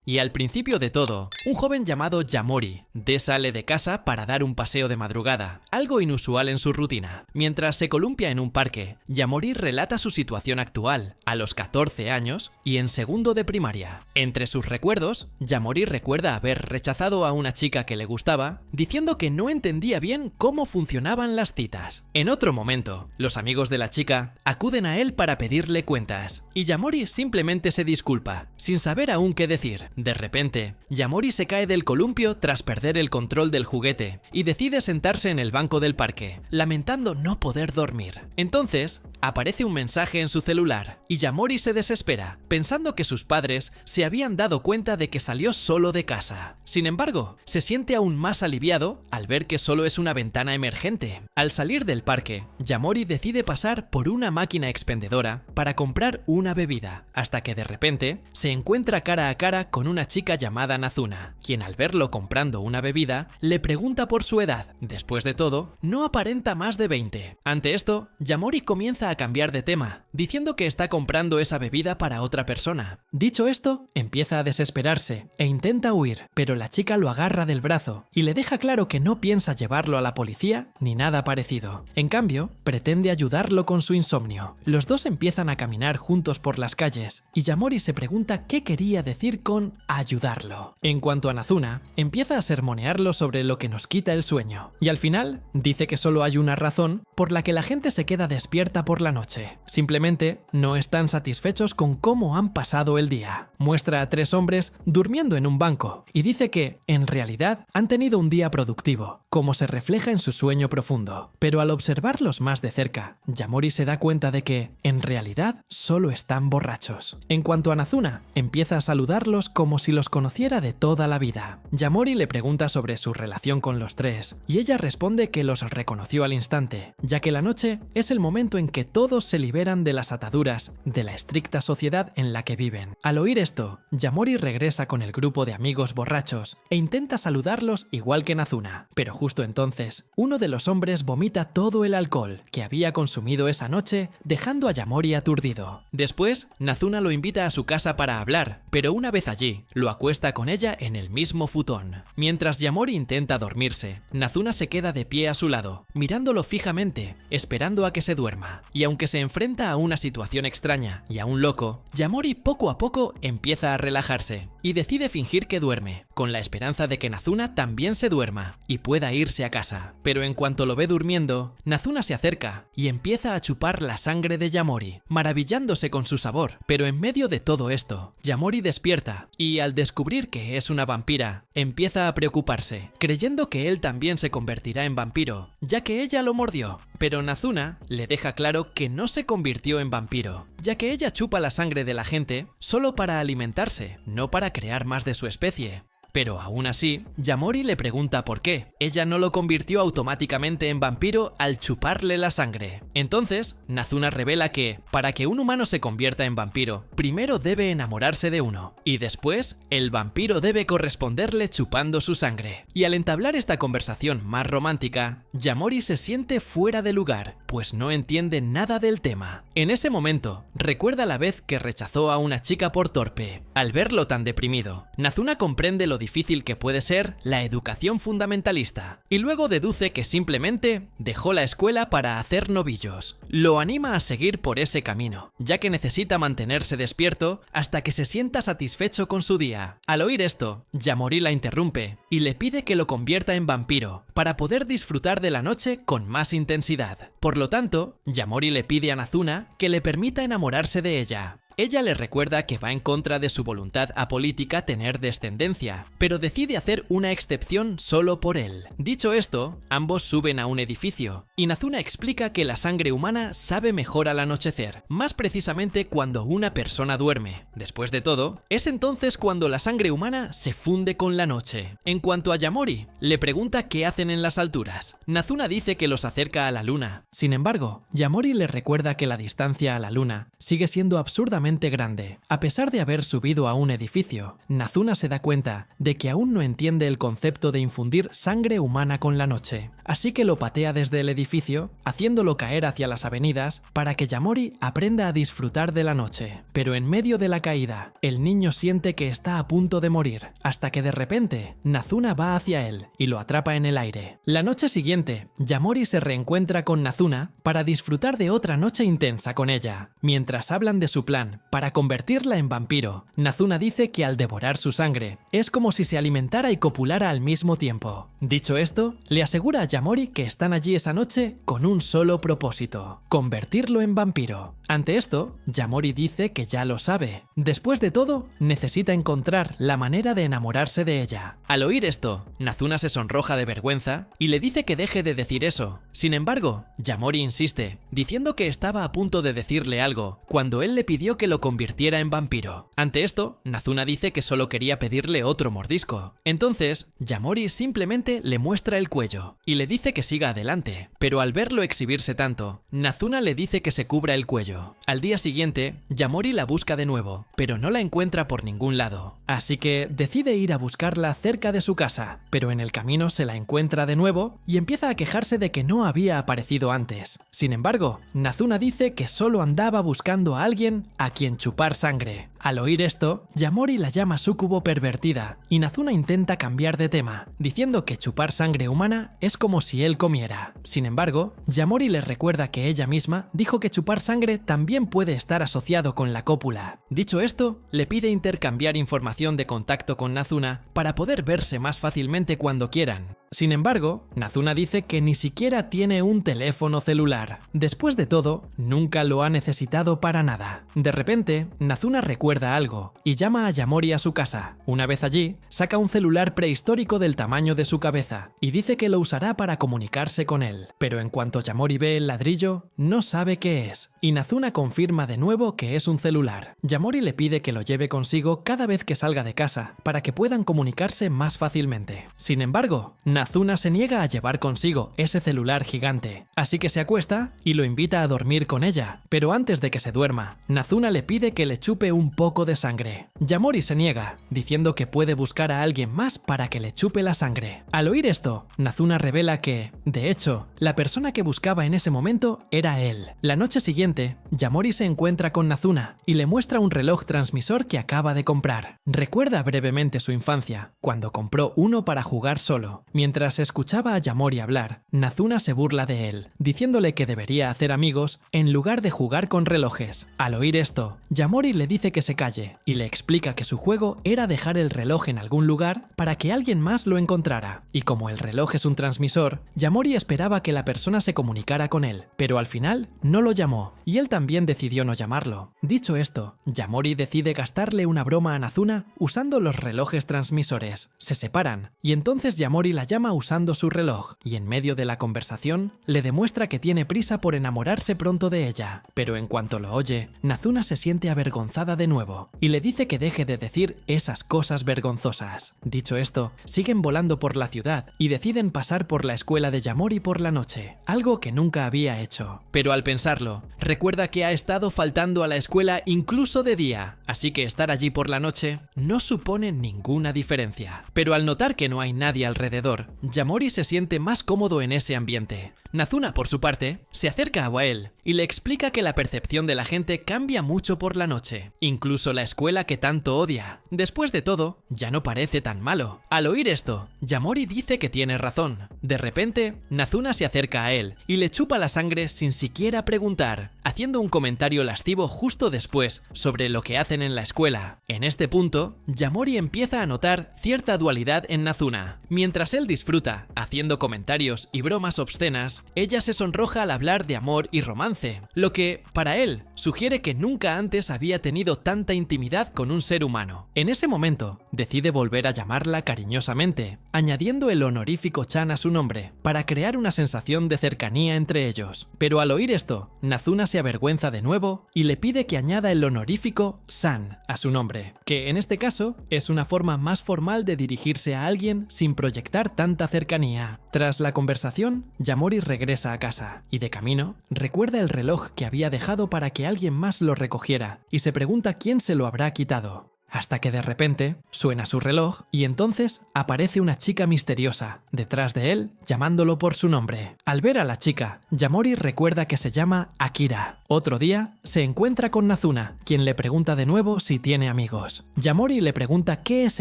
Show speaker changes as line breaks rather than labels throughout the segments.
Y al principio de todo, un joven llamado Yamori sale de casa para dar un paseo de madrugada, algo inusual en su rutina. Mientras se columpia en un parque, Yamori relata su situación actual, a los 14 años y en segundo de primaria. Entre sus recuerdos, Yamori recuerda haber rechazado a una chica que le gustaba, diciendo que no entendía bien cómo funcionaban las citas. En otro momento, los amigos de la chica acuden a él para pedirle cuentas, y Yamori simplemente se disculpa, sin saber aún qué decir. De repente, Yamori se cae del columpio tras perder el control del juguete y decide sentarse en el banco del parque, lamentando no poder dormir. Entonces, aparece un mensaje en su celular y Yamori se desespera, pensando que sus padres se habían dado cuenta de que salió solo de casa. Sin embargo, se siente aún más aliviado al ver que solo es una ventana emergente. Al salir del parque, Yamori decide pasar por una máquina expendedora para comprar una bebida, hasta que de repente se encuentra cara a cara con una chica llamada Nazuna, quien al verlo comprando una bebida le pregunta por su edad. Después de todo, no aparenta más de 20. Ante esto, Yamori comienza a cambiar de tema, diciendo que está comprando esa bebida para otra persona. Dicho esto, empieza a desesperarse e intenta huir, pero la chica lo agarra del brazo y le deja claro que no piensa llevarlo a la policía ni nada parecido. En cambio, pretende ayudarlo con su insomnio. Los dos empiezan a caminar juntos por las calles y Yamori se pregunta qué quería decir con ayudarlo. En cuanto a Nazuna, empieza a sermonearlo sobre lo que nos quita el sueño y al final dice que solo hay una razón por la que la gente se queda despierta por la noche. Simplemente no están satisfechos con cómo han pasado el día. Muestra a 3 hombres durmiendo en un banco y dice que, en realidad, han tenido un día productivo, como se refleja en su sueño profundo. Pero al observarlos más de cerca, Yamori se da cuenta de que, en realidad, solo están borrachos. En cuanto a Nazuna, empieza a saludarlos como si los conociera de toda la vida. Yamori le pregunta sobre su relación con los 3 y ella responde que los reconoció al instante, ya que la noche es el momento en que todos se liberan de las ataduras de la estricta sociedad en la que viven. Al oír esto, Yamori regresa con el grupo de amigos borrachos e intenta saludarlos igual que Nazuna, pero justo entonces, uno de los hombres vomita todo el alcohol que había consumido esa noche, dejando a Yamori aturdido. Después, Nazuna lo invita a su casa para hablar, pero una vez allí, lo acuesta con ella en el mismo futón. Mientras Yamori intenta dormirse, Nazuna se queda de pie a su lado, mirándolo fijamente, esperando a que se duerma. Y aunque se enfrenta a una situación extraña y a un loco, Yamori poco a poco empieza a relajarse y decide fingir que duerme, con la esperanza de que Nazuna también se duerma y pueda irse a casa. Pero en cuanto lo ve durmiendo, Nazuna se acerca y empieza a chupar la sangre de Yamori, maravillándose con su sabor. Pero en medio de todo esto, Yamori despierta y al descubrir que es una vampira, empieza a preocuparse, creyendo que él también se convertirá en vampiro, ya que ella lo mordió. Pero Nazuna le deja claro que no se convirtió en vampiro, ya que ella chupa la sangre de la gente solo para alimentarse, no para crear más de su especie. Pero aún así, Yamori le pregunta por qué. Ella no lo convirtió automáticamente en vampiro al chuparle la sangre. Entonces, Nazuna revela que, para que un humano se convierta en vampiro, primero debe enamorarse de uno, y después, el vampiro debe corresponderle chupando su sangre. Y al entablar esta conversación más romántica, Yamori se siente fuera de lugar, pues no entiende nada del tema. En ese momento, recuerda la vez que rechazó a una chica por torpe. Al verlo tan deprimido, Nazuna comprende lo difícil que puede ser la educación fundamentalista, y luego deduce que simplemente dejó la escuela para hacer novillos. Lo anima a seguir por ese camino, ya que necesita mantenerse despierto hasta que se sienta satisfecho con su día. Al oír esto, Yamori la interrumpe y le pide que lo convierta en vampiro, para poder disfrutar de la noche con más intensidad. Por lo tanto, Yamori le pide a Nazuna que le permita enamorarse de ella. Ella le recuerda que va en contra de su voluntad apolítica tener descendencia, pero decide hacer una excepción solo por él. Dicho esto, ambos suben a un edificio, y Nazuna explica que la sangre humana sabe mejor al anochecer, más precisamente cuando una persona duerme. Después de todo, es entonces cuando la sangre humana se funde con la noche. En cuanto a Yamori, le pregunta qué hacen en las alturas. Nazuna dice que los acerca a la luna. Sin embargo, Yamori le recuerda que la distancia a la luna sigue siendo absurdamente extremadamente grande. A pesar de haber subido a un edificio, Nazuna se da cuenta de que aún no entiende el concepto de infundir sangre humana con la noche, así que lo patea desde el edificio, haciéndolo caer hacia las avenidas para que Yamori aprenda a disfrutar de la noche. Pero en medio de la caída, el niño siente que está a punto de morir, hasta que de repente Nazuna va hacia él y lo atrapa en el aire. La noche siguiente, Yamori se reencuentra con Nazuna para disfrutar de otra noche intensa con ella. Mientras hablan de su plan para convertirla en vampiro, Nazuna dice que al devorar su sangre, es como si se alimentara y copulara al mismo tiempo. Dicho esto, le asegura a Yamori que están allí esa noche con un solo propósito: convertirlo en vampiro. Ante esto, Yamori dice que ya lo sabe. Después de todo, necesita encontrar la manera de enamorarse de ella. Al oír esto, Nazuna se sonroja de vergüenza y le dice que deje de decir eso. Sin embargo, Yamori insiste, diciendo que estaba a punto de decirle algo cuando él le pidió que lo convirtiera en vampiro. Ante esto, Nazuna dice que solo quería pedirle otro mordisco. Entonces, Yamori simplemente le muestra el cuello y le dice que siga adelante, pero al verlo exhibirse tanto, Nazuna le dice que se cubra el cuello. Al día siguiente, Yamori la busca de nuevo, pero no la encuentra por ningún lado, así que decide ir a buscarla cerca de su casa, pero en el camino se la encuentra de nuevo y empieza a quejarse de que no había aparecido antes. Sin embargo, Nazuna dice que solo andaba buscando a alguien a quien chupar sangre. Al oír esto, Yamori la llama súcubo pervertida y Nazuna intenta cambiar de tema, diciendo que chupar sangre humana es como si él comiera. Sin embargo, Yamori le recuerda que ella misma dijo que chupar sangre también puede estar asociado con la cópula. Dicho esto, le pide intercambiar información de contacto con Nazuna para poder verse más fácilmente cuando quieran. Sin embargo, Nazuna dice que ni siquiera tiene un teléfono celular. Después de todo, nunca lo ha necesitado para nada. De repente, Nazuna recuerda algo y llama a Yamori a su casa. Una vez allí, saca un celular prehistórico del tamaño de su cabeza y dice que lo usará para comunicarse con él. Pero en cuanto Yamori ve el ladrillo, no sabe qué es, y Nazuna confirma de nuevo que es un celular. Yamori le pide que lo lleve consigo cada vez que salga de casa, para que puedan comunicarse más fácilmente. Sin embargo, Nazuna se niega a llevar consigo ese celular gigante, así que se acuesta y lo invita a dormir con ella. Pero antes de que se duerma, Nazuna le pide que le chupe un poco de sangre. Yamori se niega, diciendo que puede buscar a alguien más para que le chupe la sangre. Al oír esto, Nazuna revela que, de hecho, la persona que buscaba en ese momento era él. La noche siguiente, Yamori se encuentra con Nazuna y le muestra un reloj transmisor que acaba de comprar. Recuerda brevemente su infancia, cuando compró uno para jugar solo. Mientras escuchaba a Yamori hablar, Nazuna se burla de él, diciéndole que debería hacer amigos en lugar de jugar con relojes. Al oír esto, Yamori le dice que se calle y le explica que su juego era dejar el reloj en algún lugar para que alguien más lo encontrara. Y como el reloj es un transmisor, Yamori esperaba que la persona se comunicara con él, pero al final no lo llamó y él también decidió no llamarlo. Dicho esto, Yamori decide gastarle una broma a Nazuna usando los relojes transmisores. Se separan y entonces Yamori la llama usando su reloj y en medio de la conversación le demuestra que tiene prisa por enamorarse pronto de ella. Pero en cuanto lo oye, Nazuna se siente avergonzada de nuevo y le dice que deje de decir esas cosas vergonzosas. Dicho esto, siguen volando por la ciudad y deciden pasar por la escuela de Yamori por la noche, algo que nunca había hecho. Pero al pensarlo, recuerda que ha estado faltando a la escuela incluso de día, así que estar allí por la noche no supone ninguna diferencia. Pero al notar que no hay nadie alrededor, Yamori se siente más cómodo en ese ambiente. Nazuna, por su parte, se acerca a Wael y le explica que la percepción de la gente cambia mucho por la noche, incluso la escuela que tanto odia. Después de todo, ya no parece tan malo. Al oír esto, Yamori dice que tiene razón. De repente, Nazuna se acerca a él y le chupa la sangre sin siquiera preguntar, haciendo un comentario lascivo justo después sobre lo que hacen en la escuela. En este punto, Yamori empieza a notar cierta dualidad en Nazuna. Mientras él disfruta, haciendo comentarios y bromas obscenas, ella se sonroja al hablar de amor y romance, lo que, para él, sugiere que nunca antes había tenido tanta intimidad con un ser humano. En ese momento, decide volver a llamarla cariñosamente, añadiendo el honorífico Chan a su nombre, para crear una sensación de cercanía entre ellos. Pero al oír esto, Nazuna se avergüenza de nuevo y le pide que añada el honorífico San a su nombre, que en este caso es una forma más formal de dirigirse a alguien sin proyectar tanta cercanía. Tras la conversación, Yamori regresa a casa y de camino recuerda el reloj que había dejado para que alguien más lo recogiera y se pregunta quién se lo habrá quitado. Hasta que de repente suena su reloj y entonces aparece una chica misteriosa detrás de él llamándolo por su nombre. Al ver a la chica, Yamori recuerda que se llama Akira. Otro día se encuentra con Nazuna, quien le pregunta de nuevo si tiene amigos. Yamori le pregunta qué es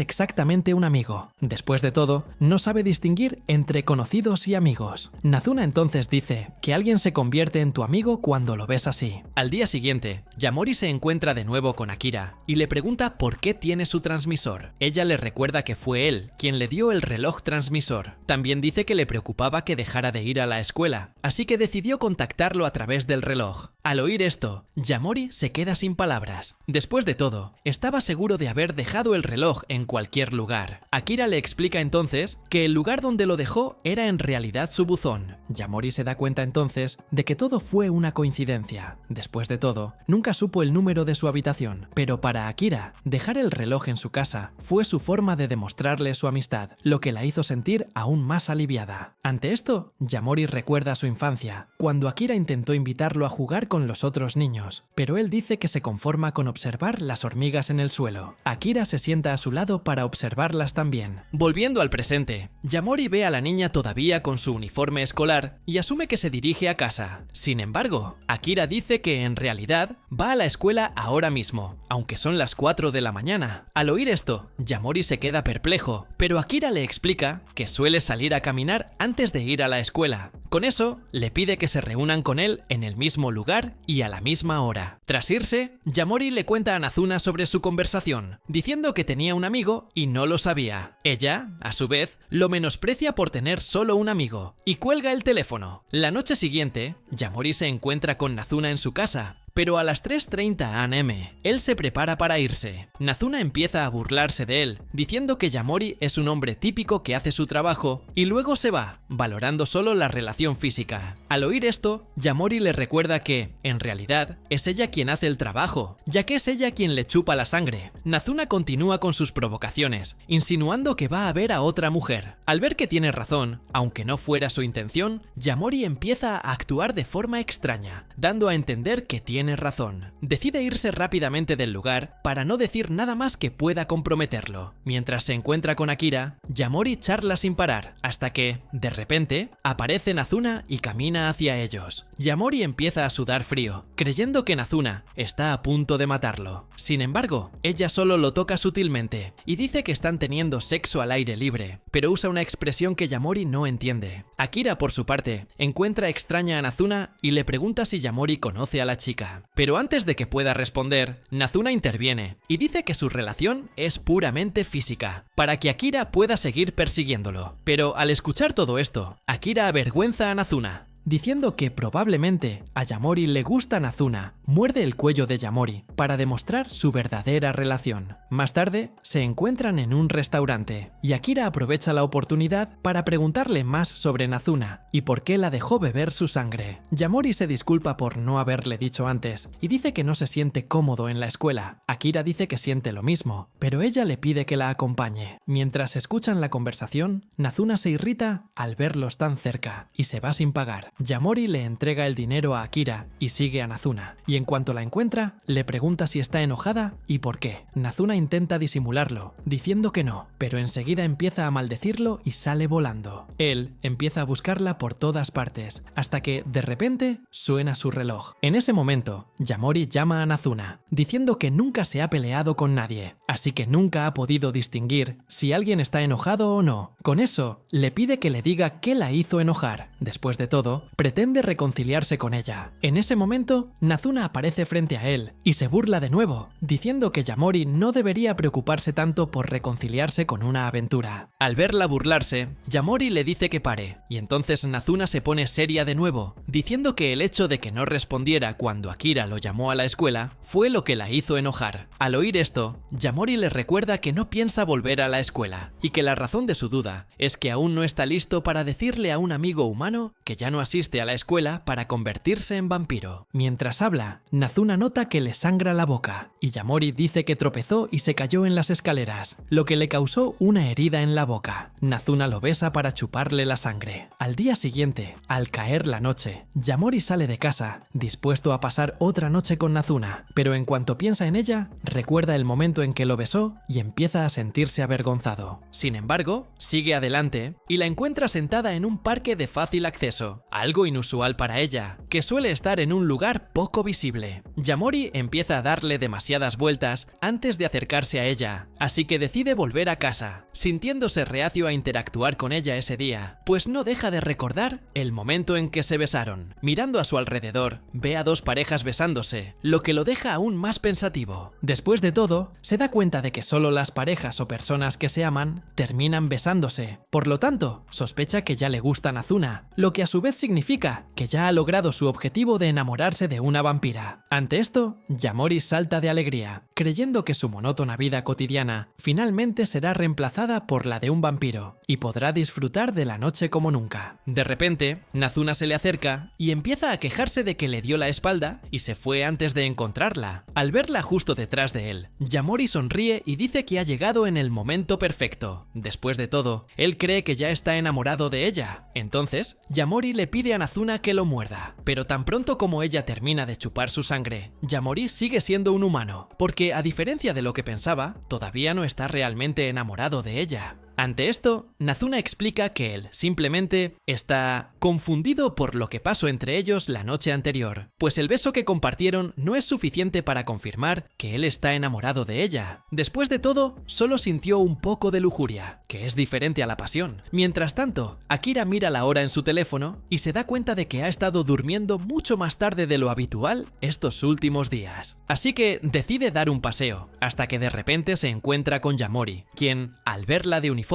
exactamente un amigo. Después de todo, no sabe distinguir entre conocidos y amigos. Nazuna entonces dice que alguien se convierte en tu amigo cuando lo ves así. Al día siguiente, Yamori se encuentra de nuevo con Akira y le pregunta por qué tiene su transmisor. Ella le recuerda que fue él quien le dio el reloj transmisor. También dice que le preocupaba que dejara de ir a la escuela, así que decidió contactarlo a través del reloj. Al oír esto, Yamori se queda sin palabras. Después de todo, estaba seguro de haber dejado el reloj en cualquier lugar. Akira le explica entonces que el lugar donde lo dejó era en realidad su buzón. Yamori se da cuenta entonces de que todo fue una coincidencia. Después de todo, nunca supo el número de su habitación, pero para Akira, dejar el reloj en su casa fue su forma de demostrarle su amistad, lo que la hizo sentir aún más aliviada. Ante esto, Yamori recuerda su infancia, cuando Akira intentó invitarlo a jugar con los otros niños, pero él dice que se conforma con observar las hormigas en el suelo. Akira se sienta a su lado para observarlas también. Volviendo al presente, Yamori ve a la niña todavía con su uniforme escolar y asume que se dirige a casa. Sin embargo, Akira dice que en realidad va a la escuela ahora mismo, aunque son las 4 de la mañana. Al oír esto, Yamori se queda perplejo, pero Akira le explica que suele salir a caminar antes de ir a la escuela. Con eso, le pide que se reúnan con él en el mismo lugar y a la misma hora. Tras irse, Yamori le cuenta a Nazuna sobre su conversación, diciendo que tenía un amigo y no lo sabía. Ella, a su vez, lo menosprecia por tener solo un amigo y cuelga el teléfono. La noche siguiente, Yamori se encuentra con Nazuna en su casa, pero a las 3:30 am, él se prepara para irse. Nazuna empieza a burlarse de él, diciendo que Yamori es un hombre típico que hace su trabajo y luego se va, valorando solo la relación física. Al oír esto, Yamori le recuerda que, en realidad, es ella quien hace el trabajo, ya que es ella quien le chupa la sangre. Nazuna continúa con sus provocaciones, insinuando que va a ver a otra mujer. Al ver que tiene razón, aunque no fuera su intención, Yamori empieza a actuar de forma extraña, dando a entender que tiene razón. Decide irse rápidamente del lugar para no decir nada más que pueda comprometerlo. Mientras se encuentra con Akira, Yamori charla sin parar, hasta que, de repente, aparece Nazuna y camina hacia ellos. Yamori empieza a sudar frío, creyendo que Nazuna está a punto de matarlo. Sin embargo, ella solo lo toca sutilmente y dice que están teniendo sexo al aire libre, pero usa una expresión que Yamori no entiende. Akira, por su parte, encuentra extraña a Nazuna y le pregunta si Yamori conoce a la chica. Pero antes de que pueda responder, Nazuna interviene y dice que su relación es puramente física, para que Akira pueda seguir persiguiéndolo. Pero al escuchar todo esto, Akira avergüenza a Nazuna, diciendo que probablemente a Yamori le gusta Nazuna, muerde el cuello de Yamori para demostrar su verdadera relación. Más tarde, se encuentran en un restaurante y Akira aprovecha la oportunidad para preguntarle más sobre Nazuna y por qué la dejó beber su sangre. Yamori se disculpa por no haberle dicho antes y dice que no se siente cómodo en la escuela. Akira dice que siente lo mismo, pero ella le pide que la acompañe. Mientras escuchan la conversación, Nazuna se irrita al verlos tan cerca y se va sin pagar. Yamori le entrega el dinero a Akira y sigue a Nazuna, y en cuanto la encuentra, le pregunta si está enojada y por qué. Nazuna intenta disimularlo, diciendo que no, pero enseguida empieza a maldecirlo y sale volando. Él empieza a buscarla por todas partes, hasta que, de repente, suena su reloj. En ese momento, Yamori llama a Nazuna, diciendo que nunca se ha peleado con nadie, así que nunca ha podido distinguir si alguien está enojado o no. Con eso, le pide que le diga qué la hizo enojar. Después de todo, pretende reconciliarse con ella. En ese momento, Nazuna aparece frente a él y se burla de nuevo, diciendo que Yamori no debería preocuparse tanto por reconciliarse con una aventura. Al verla burlarse, Yamori le dice que pare, y entonces Nazuna se pone seria de nuevo, diciendo que el hecho de que no respondiera cuando Akira lo llamó a la escuela fue lo que la hizo enojar. Al oír esto, Yamori le recuerda que no piensa volver a la escuela, y que la razón de su duda es que aún no está listo para decirle a un amigo humano que ya no asiste a la escuela para convertirse en vampiro. Mientras habla, Nazuna. Nazuna nota que le sangra la boca y Yamori dice que tropezó y se cayó en las escaleras, lo que le causó una herida en la boca. Nazuna lo besa para chuparle la sangre. Al día siguiente, al caer la noche, Yamori sale de casa, dispuesto a pasar otra noche con Nazuna, pero en cuanto piensa en ella, recuerda el momento en que lo besó y empieza a sentirse avergonzado. Sin embargo, sigue adelante y la encuentra sentada en un parque de fácil acceso, algo inusual para ella, que suele estar en un lugar poco visible. Yamori empieza a darle demasiadas vueltas antes de acercarse a ella, así que decide volver a casa, sintiéndose reacio a interactuar con ella ese día, pues no deja de recordar el momento en que se besaron. Mirando a su alrededor, ve a dos parejas besándose, lo que lo deja aún más pensativo. Después de todo, se da cuenta de que solo las parejas o personas que se aman terminan besándose. Por lo tanto, sospecha que ya le gusta Nazuna, lo que a su vez significa que ya ha logrado su objetivo de enamorarse de una vampira. Ante esto, Yamori salta de alegría, creyendo que su monótona vida cotidiana finalmente será reemplazada por la de un vampiro y podrá disfrutar de la noche como nunca. De repente, Nazuna se le acerca y empieza a quejarse de que le dio la espalda y se fue antes de encontrarla. Al verla justo detrás de él, Yamori sonríe y dice que ha llegado en el momento perfecto. Después de todo, él cree que ya está enamorado de ella. Entonces, Yamori le pide a Nazuna que lo muerda, pero tan pronto como ella termina de chupar su sangre, Yamori sigue siendo un humano, porque a diferencia de lo que pensaba, todavía no está realmente enamorado de ella. Ante esto, Nazuna explica que él simplemente está confundido por lo que pasó entre ellos la noche anterior, pues el beso que compartieron no es suficiente para confirmar que él está enamorado de ella. Después de todo, solo sintió un poco de lujuria, que es diferente a la pasión. Mientras tanto, Akira mira la hora en su teléfono y se da cuenta de que ha estado durmiendo mucho más tarde de lo habitual estos últimos días. Así que decide dar un paseo, hasta que de repente se encuentra con Yamori, quien, al verla de uniforme,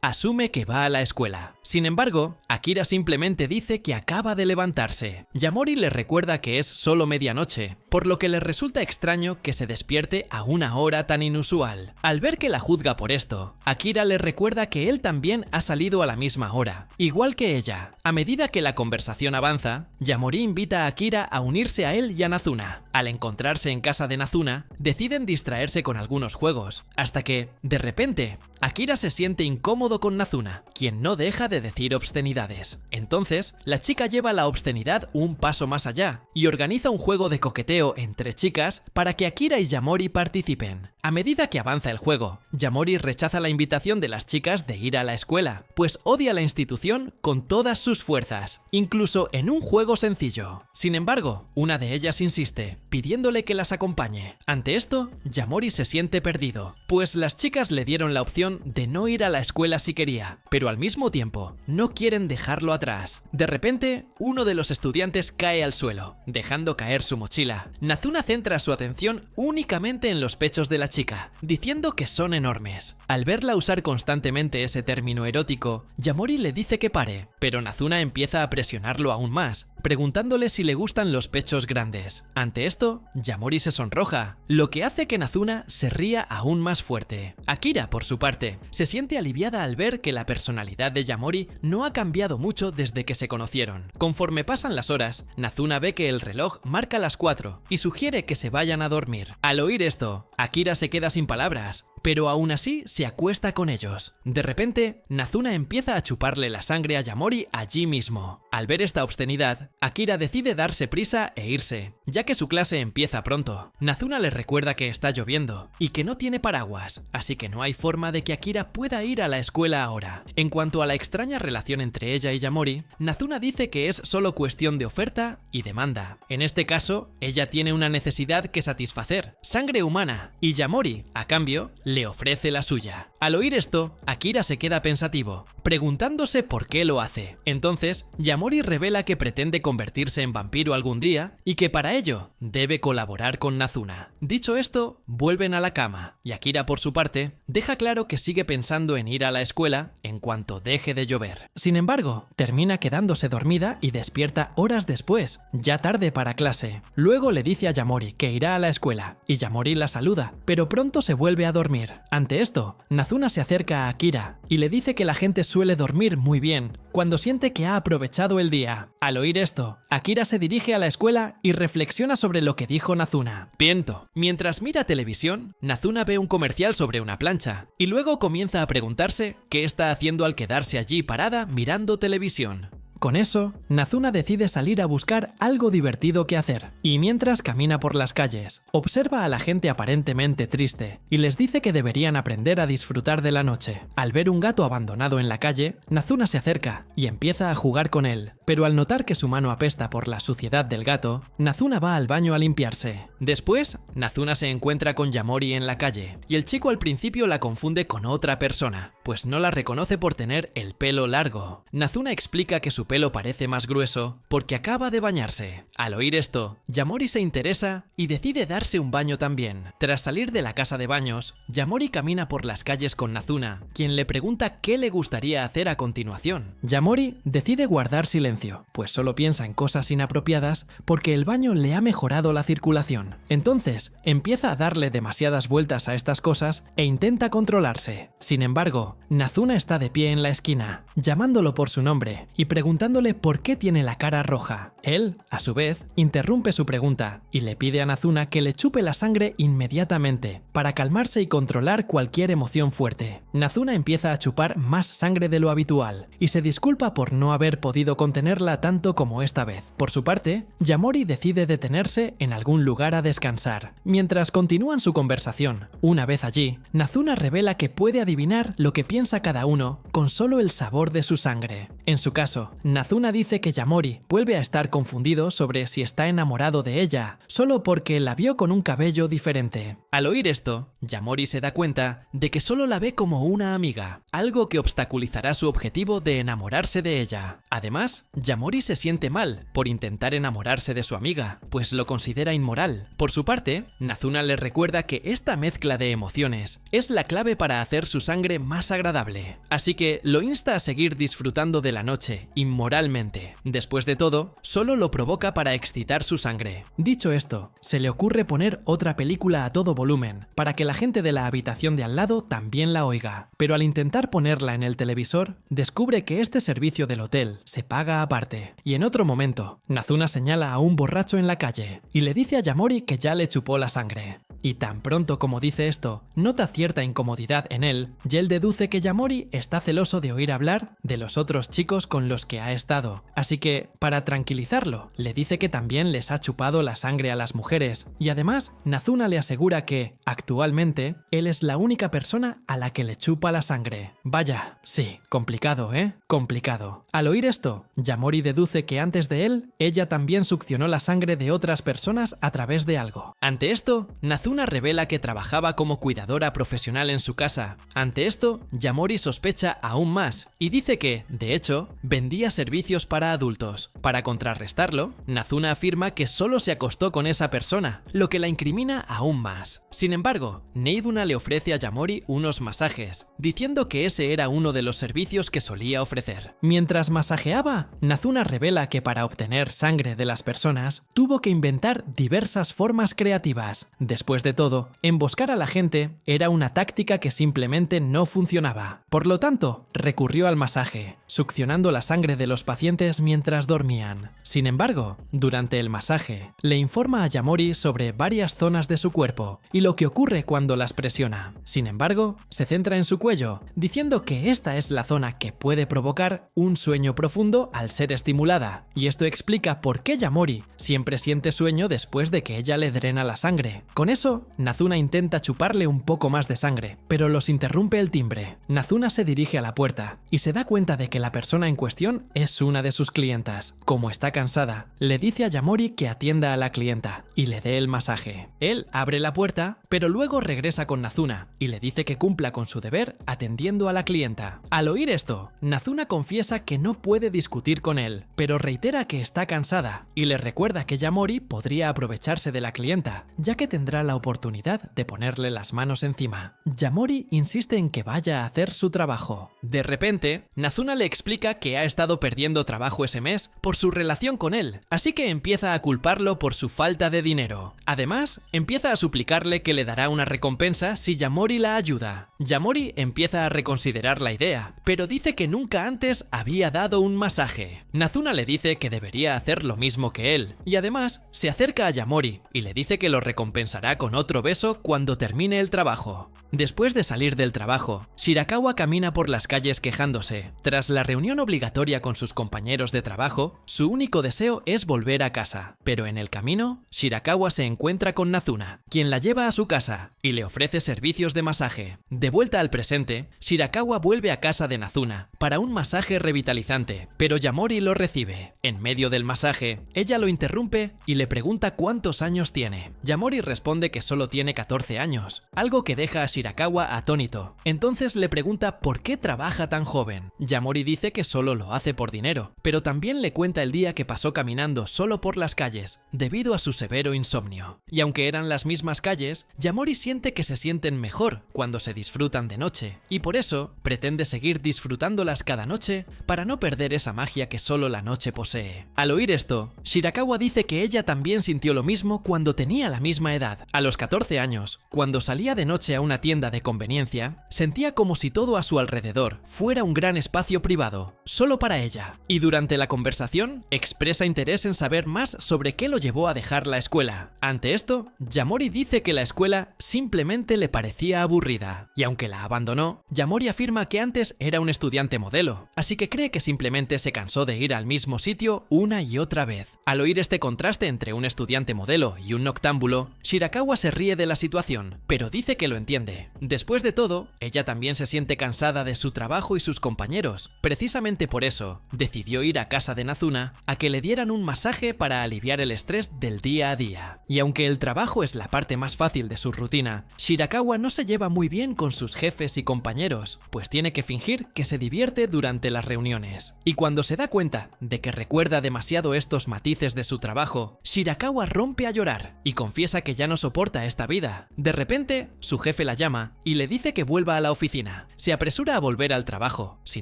asume que va a la escuela. Sin embargo, Akira simplemente dice que acaba de levantarse. Yamori le recuerda que es solo medianoche, por lo que le resulta extraño que se despierte a una hora tan inusual. Al ver que la juzga por esto, Akira le recuerda que él también ha salido a la misma hora, igual que ella. A medida que la conversación avanza, Yamori invita a Akira a unirse a él y a Nazuna. Al encontrarse en casa de Nazuna, deciden distraerse con algunos juegos, hasta que, de repente, Akira se siente incómodo con Nazuna, quien no deja de decir obscenidades. Entonces, la chica lleva la obscenidad un paso más allá y organiza un juego de coqueteo entre chicas para que Akira y Yamori participen. A medida que avanza el juego, Yamori rechaza la invitación de las chicas de ir a la escuela, pues odia la institución con todas sus fuerzas, incluso en un juego sencillo. Sin embargo, una de ellas insiste, pidiéndole que las acompañe. Ante esto, Yamori se siente perdido, pues las chicas le dieron la opción de no ir a la escuela si quería, pero al mismo tiempo no quieren dejarlo atrás. De repente, uno de los estudiantes cae al suelo, dejando caer su mochila. Nazuna centra su atención únicamente en los pechos de la chica, diciendo que son enormes. Al verla usar constantemente ese término erótico, Yamori le dice que pare, pero Nazuna empieza a presionarlo aún más, preguntándole si le gustan los pechos grandes. Ante esto, Yamori se sonroja, lo que hace que Nazuna se ría aún más fuerte. Akira, por su parte, se siente aliviada al ver que la personalidad de Yamori no ha cambiado mucho desde que se conocieron. Conforme pasan las horas, Nazuna ve que el reloj marca las 4 y sugiere que se vayan a dormir. Al oír esto, Akira se queda sin palabras, pero aún así se acuesta con ellos. De repente, Nazuna empieza a chuparle la sangre a Yamori allí mismo. Al ver esta obscenidad, Akira decide darse prisa e irse, ya que su clase empieza pronto. Nazuna le recuerda que está lloviendo y que no tiene paraguas, así que no hay forma de que Akira pueda ir a la escuela ahora. En cuanto a la extraña relación entre ella y Yamori, Nazuna dice que es solo cuestión de oferta y demanda. En este caso, ella tiene una necesidad que satisfacer, sangre humana, y Yamori, a cambio, le ofrece la suya. Al oír esto, Akira se queda pensativo, preguntándose por qué lo hace. Entonces, Yamori revela que pretende convertirse en vampiro algún día y que para ello debe colaborar con Nazuna. Dicho esto, vuelven a la cama y Akira, por su parte, deja claro que sigue pensando en ir a la escuela en cuanto deje de llover. Sin embargo, termina quedándose dormida y despierta horas después, ya tarde para clase. Luego le dice a Yamori que irá a la escuela y Yamori la saluda, pero pronto se vuelve a dormir. Ante esto, Nazuna se acerca a Akira y le dice que la gente suele suele dormir muy bien cuando siente que ha aprovechado el día. Al oír esto, Akira se dirige a la escuela y reflexiona sobre lo que dijo Nazuna. Piento. Mientras mira televisión, Nazuna ve un comercial sobre una plancha y luego comienza a preguntarse qué está haciendo al quedarse allí parada mirando televisión. Con eso, Nazuna decide salir a buscar algo divertido que hacer, y mientras camina por las calles, observa a la gente aparentemente triste y les dice que deberían aprender a disfrutar de la noche. Al ver un gato abandonado en la calle, Nazuna se acerca y empieza a jugar con él, pero al notar que su mano apesta por la suciedad del gato, Nazuna va al baño a limpiarse. Después, Nazuna se encuentra con Yamori en la calle, y el chico al principio la confunde con otra persona, pues no la reconoce por tener el pelo largo. Nazuna explica que su pelo parece más grueso porque acaba de bañarse. Al oír esto, Yamori se interesa y decide darse un baño también. Tras salir de la casa de baños, Yamori camina por las calles con Nazuna, quien le pregunta qué le gustaría hacer a continuación. Yamori decide guardar silencio, pues solo piensa en cosas inapropiadas porque el baño le ha mejorado la circulación. Entonces, empieza a darle demasiadas vueltas a estas cosas e intenta controlarse. Sin embargo, Nazuna está de pie en la esquina, llamándolo por su nombre y preguntándole por qué tiene la cara roja. Él, a su vez, interrumpe su pregunta y le pide a Nazuna que le chupe la sangre inmediatamente para calmarse y controlar cualquier emoción fuerte. Nazuna empieza a chupar más sangre de lo habitual y se disculpa por no haber podido contenerla tanto como esta vez. Por su parte, Yamori decide detenerse en algún lugar a descansar. Mientras continúan su conversación, una vez allí, Nazuna revela que puede adivinar lo que piensa cada uno con solo el sabor de su sangre. En su caso, Nazuna dice que Yamori vuelve a estar confundido sobre si está enamorado de ella, solo porque la vio con un cabello diferente. Al oír esto, Yamori se da cuenta de que solo la ve como una amiga, algo que obstaculizará su objetivo de enamorarse de ella. Además, Yamori se siente mal por intentar enamorarse de su amiga, pues lo considera inmoral. Por su parte, Nazuna le recuerda que esta mezcla de emociones es la clave para hacer su sangre más agradable, así que lo insta a seguir disfrutando de la noche inmoralmente. Después de todo, solo lo provoca para excitar su sangre. Dicho esto, se le ocurre poner otra película a todo volumen, para que la gente de la habitación de al lado también la oiga, pero al intentar ponerla en el televisor, descubre que este servicio del hotel se paga aparte. Y en otro momento, Nazuna señala a un borracho en la calle y le dice a Yamori que ya le chupó la sangre. Y tan pronto como dice esto, nota cierta incomodidad en él, y él deduce que Yamori está celoso de oír hablar de los otros chicos con los que ha estado. Así que, para tranquilizarlo, le dice que también les ha chupado la sangre a las mujeres, y además Nazuna le asegura que, actualmente, él es la única persona a la que le chupa la sangre. Vaya, sí, complicado, ¿eh? Complicado. Al oír esto, Yamori deduce que antes de él, ella también succionó la sangre de otras personas a través de algo. Ante esto, Nazuna revela que trabajaba como cuidadora profesional en su casa. Ante esto, Yamori sospecha aún más y dice que, de hecho, vendía servicios para adultos. Para contrarrestarlo, Nazuna afirma que solo se acostó con esa persona, lo que la incrimina aún más. Sin embargo, Neiduna le ofrece a Yamori unos masajes, diciendo que ese era uno de los servicios que solía ofrecer. Mientras masajeaba, Nazuna revela que para obtener sangre de las personas, tuvo que inventar diversas formas creativas. Después de todo, emboscar a la gente era una táctica que simplemente no funcionaba. Por lo tanto, recurrió al masaje, succionando la sangre de los pacientes mientras dormían. Sin embargo, durante el masaje, le informa a Yamori sobre varias zonas de su cuerpo y lo que ocurre cuando las presiona. Sin embargo, se centra en su cuello, diciendo que esta es la zona que puede provocar un sueño profundo al ser estimulada, y esto explica por qué Yamori siempre siente sueño después de que ella le drena la sangre. Con eso, Nazuna intenta chuparle un poco más de sangre, pero los interrumpe el timbre. Nazuna se dirige a la puerta y se da cuenta de que la persona en cuestión es una de sus clientas. Como está cansada, le dice a Yamori que atienda a la clienta y le dé el masaje. Él abre la puerta, pero luego regresa con Nazuna y le dice que cumpla con su deber atendiendo a la clienta. Al oír esto, Nazuna confiesa que no puede discutir con él, pero reitera que está cansada y le recuerda que Yamori podría aprovecharse de la clienta, ya que tendrá la oportunidad de ponerle las manos encima. Yamori insiste en que vaya a hacer su trabajo. De repente, Nazuna le explica que ha estado perdiendo trabajo ese mes por su relación con él, así que empieza a culparlo por su falta de dinero. Además, empieza a suplicarle que le dará una recompensa si Yamori la ayuda. Yamori empieza a reconsiderar la idea, pero dice que nunca antes había dado un masaje. Nazuna le dice que debería hacer lo mismo que él, y además se acerca a Yamori y le dice que lo recompensará con otro beso cuando termine el trabajo. Después de salir del trabajo, Shirakawa camina por las calles quejándose. Tras la reunión obligatoria con sus compañeros de trabajo, su único deseo es volver a casa. Pero en el camino, Shirakawa se encuentra con Nazuna, quien la lleva a su casa y le ofrece servicios de masaje. De vuelta al presente, Shirakawa vuelve a casa de Nazuna para un masaje revitalizante, pero Yamori lo recibe. En medio del masaje, ella lo interrumpe y le pregunta cuántos años tiene. Yamori responde que solo tiene 14 años, algo que deja a Shirakawa atónito. Entonces le pregunta por qué trabaja tan joven. Yamori dice que solo lo hace por dinero, pero también le cuenta el día que pasó caminando solo por las calles, debido a su severo insomnio. Y aunque eran las mismas calles, Yamori siente que se sienten mejor cuando se disfrutan de noche, y por eso pretende seguir disfrutándolas cada noche para no perder esa magia que solo la noche posee. Al oír esto, Shirakawa dice que ella también sintió lo mismo cuando tenía la misma edad. A los 14 años, cuando salía de noche a una tienda de conveniencia, sentía como si todo a su alrededor fuera un gran espacio privado, solo para ella. Y durante la conversación, expresa interés en saber más sobre qué lo llevó a dejar la escuela. Ante esto, Yamori dice que la escuela simplemente le parecía aburrida. Y aunque la abandonó, Yamori afirma que antes era un estudiante modelo, así que cree que simplemente se cansó de ir al mismo sitio una y otra vez. Al oír este contraste entre un estudiante modelo y un noctámbulo, Shirakawa se ríe de la situación, pero dice que lo entiende. Después de todo, ella también se siente cansada de su trabajo y sus compañeros. Precisamente por eso, decidió ir a casa de Nazuna a que le dieran un masaje para aliviar el estrés del día a día. Y aunque el trabajo es la parte más fácil de su rutina, Shirakawa no se lleva muy bien con sus jefes y compañeros, pues tiene que fingir que se divierte durante las reuniones. Y cuando se da cuenta de que recuerda demasiado estos matices de su trabajo, Shirakawa rompe a llorar y confiesa que ya no soporta esta vida. De repente, su jefe la llama y le dice que vuelva a la oficina. Se apresura a volver al trabajo, si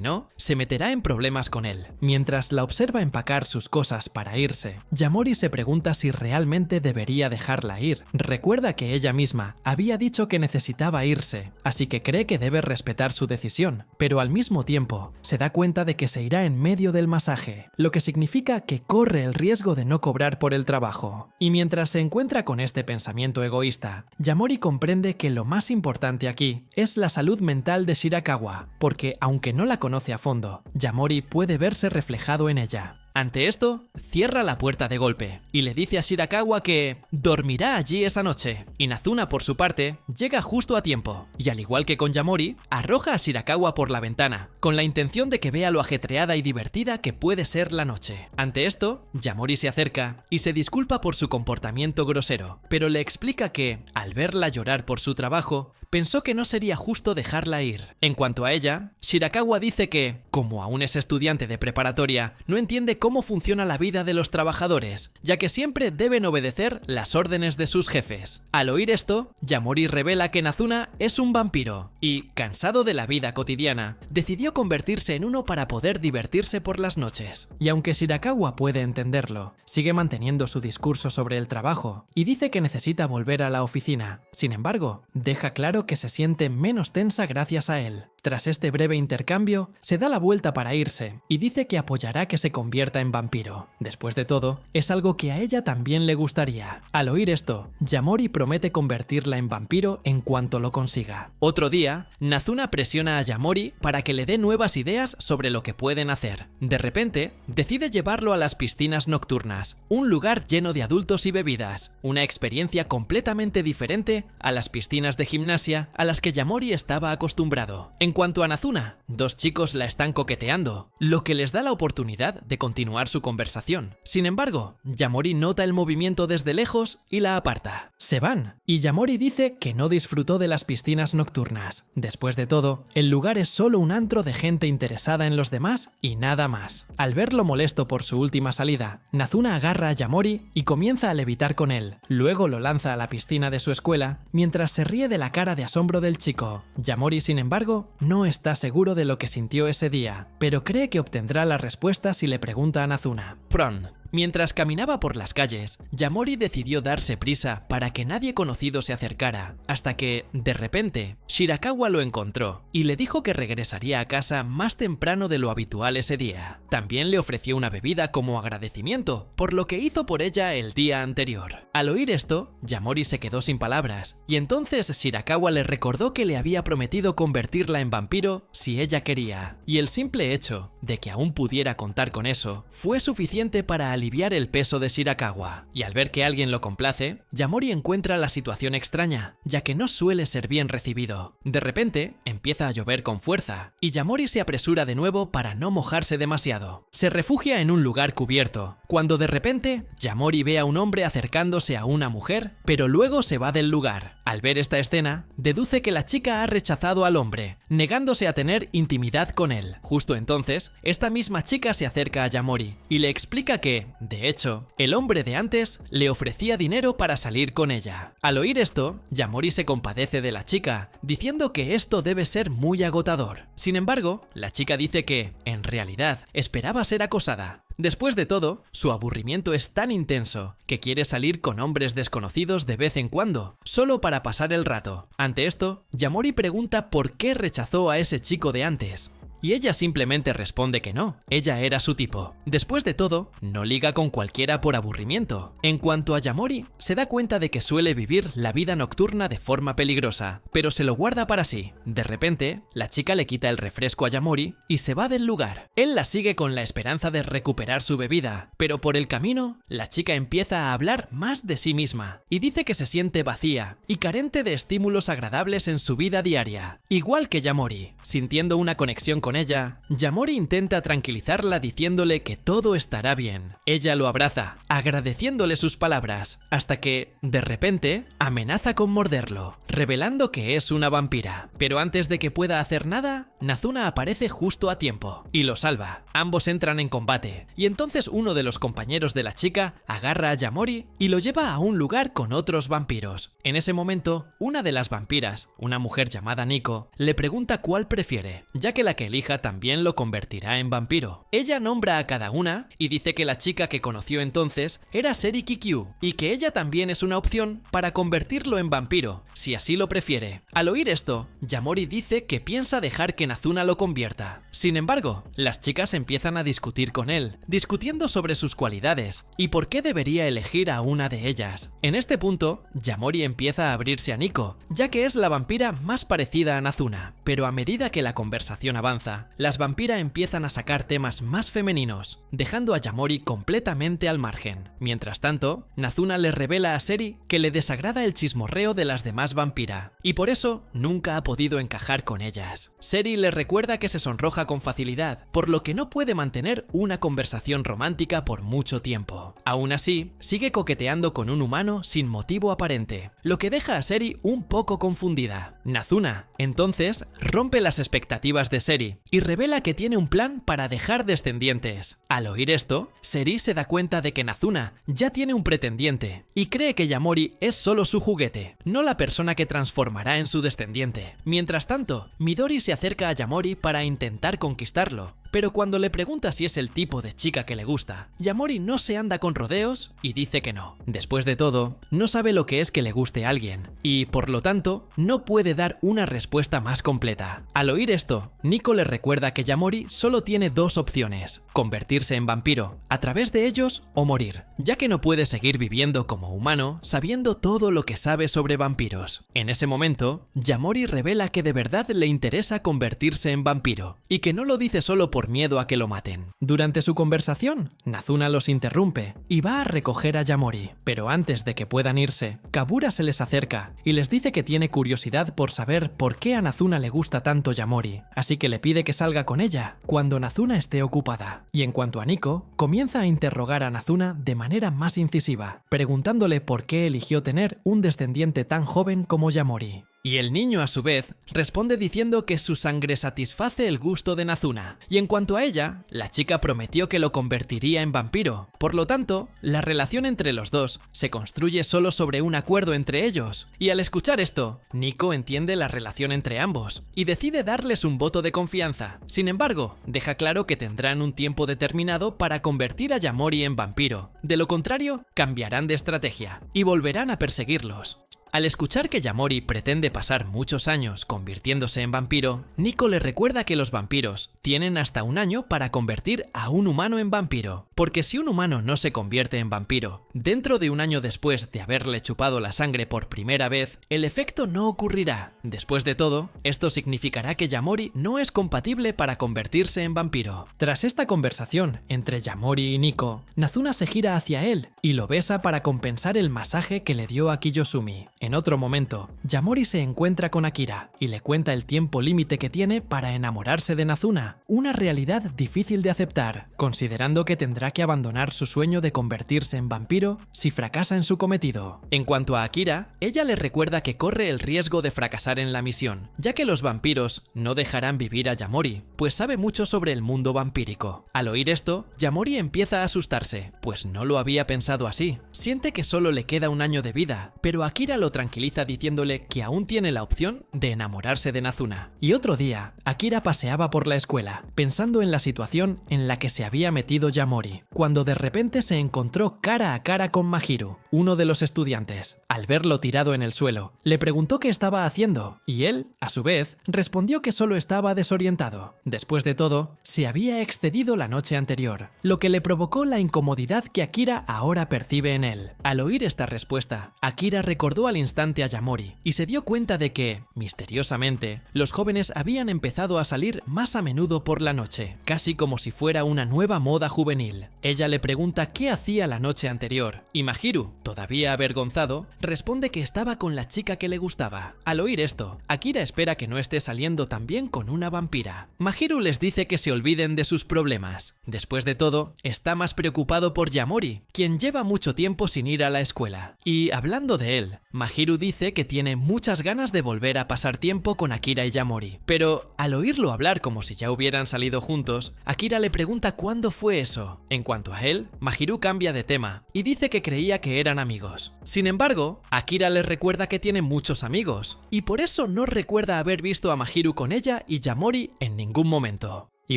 no, se meterá en problemas con él. Mientras la observa empacar sus cosas para irse, Yamori se pregunta si realmente debería dejarla ir. Recuerda que ella misma había dicho que necesitaba irse, así que cree que debe respetar su decisión, pero al mismo tiempo se da cuenta de que se irá en medio del masaje, lo que significa que corre el riesgo de no cobrar por el trabajo. Y mientras se encuentra con este pensamiento egoísta, Yamori comprende que lo más importante aquí es la salud mental de Shirakawa, porque aunque no la conoce a fondo, Yamori puede verse reflejado en ella. Ante esto, cierra la puerta de golpe y le dice a Shirakawa que dormirá allí esa noche, y Nazuna por su parte llega justo a tiempo, y al igual que con Yamori, arroja a Shirakawa por la ventana, con la intención de que vea lo ajetreada y divertida que puede ser la noche. Ante esto, Yamori se acerca y se disculpa por su comportamiento grosero, pero le explica que, al verla llorar por su trabajo, pensó que no sería justo dejarla ir. En cuanto a ella, Shirakawa dice que, como aún es estudiante de preparatoria, no entiende cómo funciona la vida de los trabajadores, ya que siempre deben obedecer las órdenes de sus jefes. Al oír esto, Yamori revela que Nazuna es un vampiro y, cansado de la vida cotidiana, decidió convertirse en uno para poder divertirse por las noches. Y aunque Shirakawa puede entenderlo, sigue manteniendo su discurso sobre el trabajo y dice que necesita volver a la oficina. Sin embargo, deja claro que se siente menos tensa gracias a él. Tras este breve intercambio, se da la vuelta para irse y dice que apoyará que se convierta en vampiro. Después de todo, es algo que a ella también le gustaría. Al oír esto, Yamori promete convertirla en vampiro en cuanto lo consiga. Otro día, Nazuna presiona a Yamori para que le dé nuevas ideas sobre lo que pueden hacer. De repente, decide llevarlo a las piscinas nocturnas, un lugar lleno de adultos y bebidas, una experiencia completamente diferente a las piscinas de gimnasia a las que Yamori estaba acostumbrado. En En cuanto a Nazuna, dos chicos la están coqueteando, lo que les da la oportunidad de continuar su conversación. Sin embargo, Yamori nota el movimiento desde lejos y la aparta. Se van, y Yamori dice que no disfrutó de las piscinas nocturnas. Después de todo, el lugar es solo un antro de gente interesada en los demás y nada más. Al verlo molesto por su última salida, Nazuna agarra a Yamori y comienza a levitar con él. Luego lo lanza a la piscina de su escuela, mientras se ríe de la cara de asombro del chico. Yamori, sin embargo, no está seguro de lo que sintió ese día, pero cree que obtendrá la respuesta si le pregunta a Nazuna. Pron. Mientras caminaba por las calles, Yamori decidió darse prisa para que nadie conocido se acercara, hasta que, de repente, Shirakawa lo encontró y le dijo que regresaría a casa más temprano de lo habitual ese día. También le ofreció una bebida como agradecimiento por lo que hizo por ella el día anterior. Al oír esto, Yamori se quedó sin palabras, y entonces Shirakawa le recordó que le había prometido convertirla en vampiro si ella quería, y el simple hecho de que aún pudiera contar con eso fue suficiente para aliviar el peso de Shirakawa. Y al ver que alguien lo complace, Yamori encuentra la situación extraña, ya que no suele ser bien recibido. De repente, empieza a llover con fuerza, y Yamori se apresura de nuevo para no mojarse demasiado. Se refugia en un lugar cubierto, cuando de repente, Yamori ve a un hombre acercándose a una mujer, pero luego se va del lugar. Al ver esta escena, deduce que la chica ha rechazado al hombre, negándose a tener intimidad con él. Justo entonces, esta misma chica se acerca a Yamori y le explica que, de hecho, el hombre de antes le ofrecía dinero para salir con ella. Al oír esto, Yamori se compadece de la chica, diciendo que esto debe ser muy agotador. Sin embargo, la chica dice que, en realidad, esperaba ser acosada. Después de todo, su aburrimiento es tan intenso que quiere salir con hombres desconocidos de vez en cuando, solo para pasar el rato. Ante esto, Yamori pregunta por qué rechazó a ese chico de antes. Y ella simplemente responde que no, ella era su tipo. Después de todo, no liga con cualquiera por aburrimiento. En cuanto a Yamori, se da cuenta de que suele vivir la vida nocturna de forma peligrosa, pero se lo guarda para sí. De repente, la chica le quita el refresco a Yamori y se va del lugar. Él la sigue con la esperanza de recuperar su bebida, pero por el camino, la chica empieza a hablar más de sí misma y dice que se siente vacía y carente de estímulos agradables en su vida diaria. Igual que Yamori, sintiendo una conexión con ella, Yamori intenta tranquilizarla diciéndole que todo estará bien. Ella lo abraza, agradeciéndole sus palabras, hasta que, de repente, amenaza con morderlo, revelando que es una vampira. Pero antes de que pueda hacer nada, Nazuna aparece justo a tiempo y lo salva. Ambos entran en combate, y entonces uno de los compañeros de la chica agarra a Yamori y lo lleva a un lugar con otros vampiros. En ese momento, una de las vampiras, una mujer llamada Nico, le pregunta cuál prefiere, ya que la que elija también lo convertirá en vampiro. Ella nombra a cada una y dice que la chica que conoció entonces era Seri Kikyu y que ella también es una opción para convertirlo en vampiro, si así lo prefiere. Al oír esto, Yamori dice que piensa dejar que Nazuna lo convierta. Sin embargo, las chicas empiezan a discutir con él, discutiendo sobre sus cualidades y por qué debería elegir a una de ellas. En este punto, Yamori empieza a abrirse a Nico, ya que es la vampira más parecida a Nazuna, pero a medida que la conversación avanza, las vampiras empiezan a sacar temas más femeninos, dejando a Yamori completamente al margen. Mientras tanto, Nazuna le revela a Seri que le desagrada el chismorreo de las demás vampiras, y por eso nunca ha podido encajar con ellas. Seri le recuerda que se sonroja con facilidad, por lo que no puede mantener una conversación romántica por mucho tiempo. Aún así, sigue coqueteando con un humano sin motivo aparente, lo que deja a Seri un poco confundida. Nazuna, entonces, rompe las expectativas de Seri y revela que tiene un plan para dejar descendientes. Al oír esto, Seri se da cuenta de que Nazuna ya tiene un pretendiente y cree que Yamori es solo su juguete, no la persona que transformará en su descendiente. Mientras tanto, Midori se acerca a Yamori para intentar conquistarlo, pero cuando le pregunta si es el tipo de chica que le gusta, Yamori no se anda con rodeos y dice que no. Después de todo, no sabe lo que es que le guste a alguien y, por lo tanto, no puede dar una respuesta más completa. Al oír esto, Nico le recuerda que Yamori solo tiene dos opciones: convertirse en vampiro a través de ellos o morir, ya que no puede seguir viviendo como humano sabiendo todo lo que sabe sobre vampiros. En ese momento, Yamori revela que de verdad le interesa convertirse en vampiro y que no lo dice solo por miedo a que lo maten. Durante su conversación, Nazuna los interrumpe y va a recoger a Yamori, pero antes de que puedan irse, Kabura se les acerca y les dice que tiene curiosidad por saber por qué a Nazuna le gusta tanto Yamori, así que le pide que salga con ella cuando Nazuna esté ocupada. Y en cuanto a Nico, comienza a interrogar a Nazuna de manera más incisiva, preguntándole por qué eligió tener un descendiente tan joven como Yamori. Y el niño, a su vez, responde diciendo que su sangre satisface el gusto de Nazuna. Y en cuanto a ella, la chica prometió que lo convertiría en vampiro. Por lo tanto, la relación entre los dos se construye solo sobre un acuerdo entre ellos. Y al escuchar esto, Nico entiende la relación entre ambos y decide darles un voto de confianza. Sin embargo, deja claro que tendrán un tiempo determinado para convertir a Yamori en vampiro. De lo contrario, cambiarán de estrategia y volverán a perseguirlos. Al escuchar que Yamori pretende pasar muchos años convirtiéndose en vampiro, Nico le recuerda que los vampiros tienen hasta un año para convertir a un humano en vampiro, porque si un humano no se convierte en vampiro dentro de un año después de haberle chupado la sangre por primera vez, el efecto no ocurrirá. Después de todo, esto significará que Yamori no es compatible para convertirse en vampiro. Tras esta conversación entre Yamori y Nico, Nazuna se gira hacia él y lo besa para compensar el masaje que le dio a Kiyosumi. En otro momento, Yamori se encuentra con Akira y le cuenta el tiempo límite que tiene para enamorarse de Nazuna, una realidad difícil de aceptar, considerando que tendrá que abandonar su sueño de convertirse en vampiro si fracasa en su cometido. En cuanto a Akira, ella le recuerda que corre el riesgo de fracasar en la misión, ya que los vampiros no dejarán vivir a Yamori, pues sabe mucho sobre el mundo vampírico. Al oír esto, Yamori empieza a asustarse, pues no lo había pensado así. Siente que solo le queda un año de vida, pero Akira lo tranquiliza diciéndole que aún tiene la opción de enamorarse de Nazuna. Y otro día, Akira paseaba por la escuela, pensando en la situación en la que se había metido Yamori, cuando de repente se encontró cara a cara con Mahiru, uno de los estudiantes. Al verlo tirado en el suelo, le preguntó qué estaba haciendo, y él, a su vez, respondió que solo estaba desorientado. Después de todo, se había excedido la noche anterior, lo que le provocó la incomodidad que Akira ahora percibe en él. Al oír esta respuesta, Akira recordó al instante a Yamori y se dio cuenta de que, misteriosamente, los jóvenes habían empezado a salir más a menudo por la noche, casi como si fuera una nueva moda juvenil. Ella le pregunta qué hacía la noche anterior y Mahiru, todavía avergonzado, responde que estaba con la chica que le gustaba. Al oír esto, Akira espera que no esté saliendo también con una vampira. Mahiru les dice que se olviden de sus problemas. Después de todo, está más preocupado por Yamori, quien lleva mucho tiempo sin ir a la escuela. Y hablando de él, Mahiru dice que tiene muchas ganas de volver a pasar tiempo con Akira y Yamori, pero al oírlo hablar como si ya hubieran salido juntos, Akira le pregunta cuándo fue eso. En cuanto a él, Mahiru cambia de tema y dice que creía que eran amigos. Sin embargo, Akira le recuerda que tiene muchos amigos, y por eso no recuerda haber visto a Mahiru con ella y Yamori en ningún momento. Y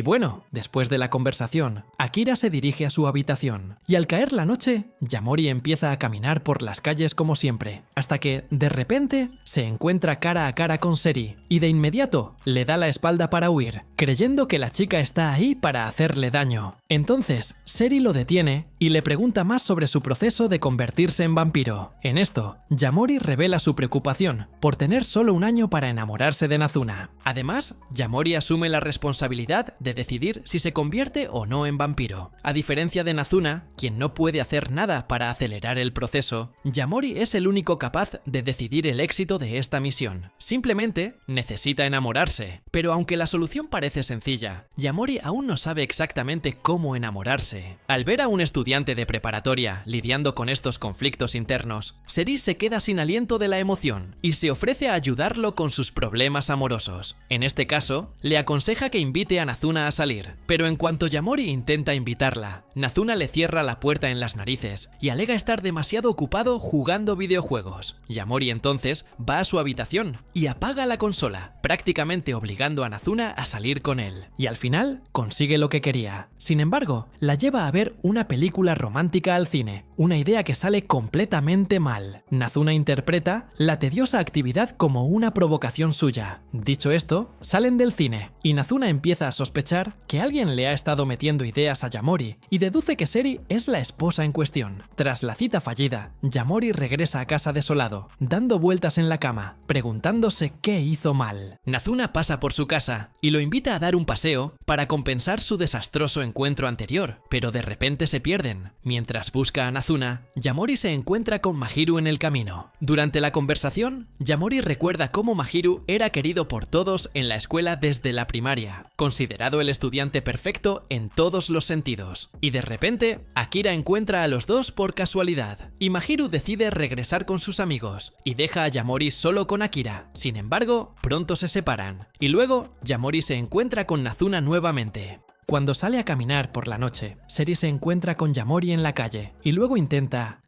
bueno, después de la conversación, Akira se dirige a su habitación, y al caer la noche, Yamori empieza a caminar por las calles como siempre, hasta que, de repente, se encuentra cara a cara con Seri, y de inmediato le da la espalda para huir, creyendo que la chica está ahí para hacerle daño. Entonces, Seri lo detiene y le pregunta más sobre su proceso de convertirse en vampiro. En esto, Yamori revela su preocupación por tener solo un año para enamorarse de Nazuna. Además, Yamori asume la responsabilidad de decidir si se convierte o no en vampiro. A diferencia de Nazuna, quien no puede hacer nada para acelerar el proceso, Yamori es el único capaz de decidir el éxito de esta misión. Simplemente necesita enamorarse. Pero aunque la solución parece sencilla, Yamori aún no sabe exactamente cómo enamorarse. Al ver a un estudiante de preparatoria lidiando con estos conflictos internos, Seri se queda sin aliento de la emoción y se ofrece a ayudarlo con sus problemas amorosos. En este caso, le aconseja que invite a Nazuna a salir, pero en cuanto Yamori intenta invitarla, Nazuna le cierra la puerta en las narices y alega estar demasiado ocupado jugando videojuegos. Yamori entonces va a su habitación y apaga la consola, prácticamente obligando a Nazuna a salir con él. Y al final consigue lo que quería. Sin embargo, la lleva a ver una película película romántica al cine, una idea que sale completamente mal. Nazuna interpreta la tediosa actividad como una provocación suya. Dicho esto, salen del cine y Nazuna empieza a sospechar que alguien le ha estado metiendo ideas a Yamori y deduce que Seri es la esposa en cuestión. Tras la cita fallida, Yamori regresa a casa desolado, dando vueltas en la cama, preguntándose qué hizo mal. Nazuna pasa por su casa y lo invita a dar un paseo para compensar su desastroso encuentro anterior, pero de repente se pierden. Mientras busca a Nazuna, Yamori se encuentra con Mahiru en el camino. Durante la conversación, Yamori recuerda cómo Mahiru era querido por todos en la escuela desde la primaria, considerado el estudiante perfecto en todos los sentidos. Y de repente, Akira encuentra a los dos por casualidad, y Mahiru decide regresar con sus amigos, y deja a Yamori solo con Akira. Sin embargo, pronto se separan, y luego Yamori se encuentra con Nazuna nuevamente. Cuando sale a caminar por la noche, Seri se encuentra con Yamori en la calle y luego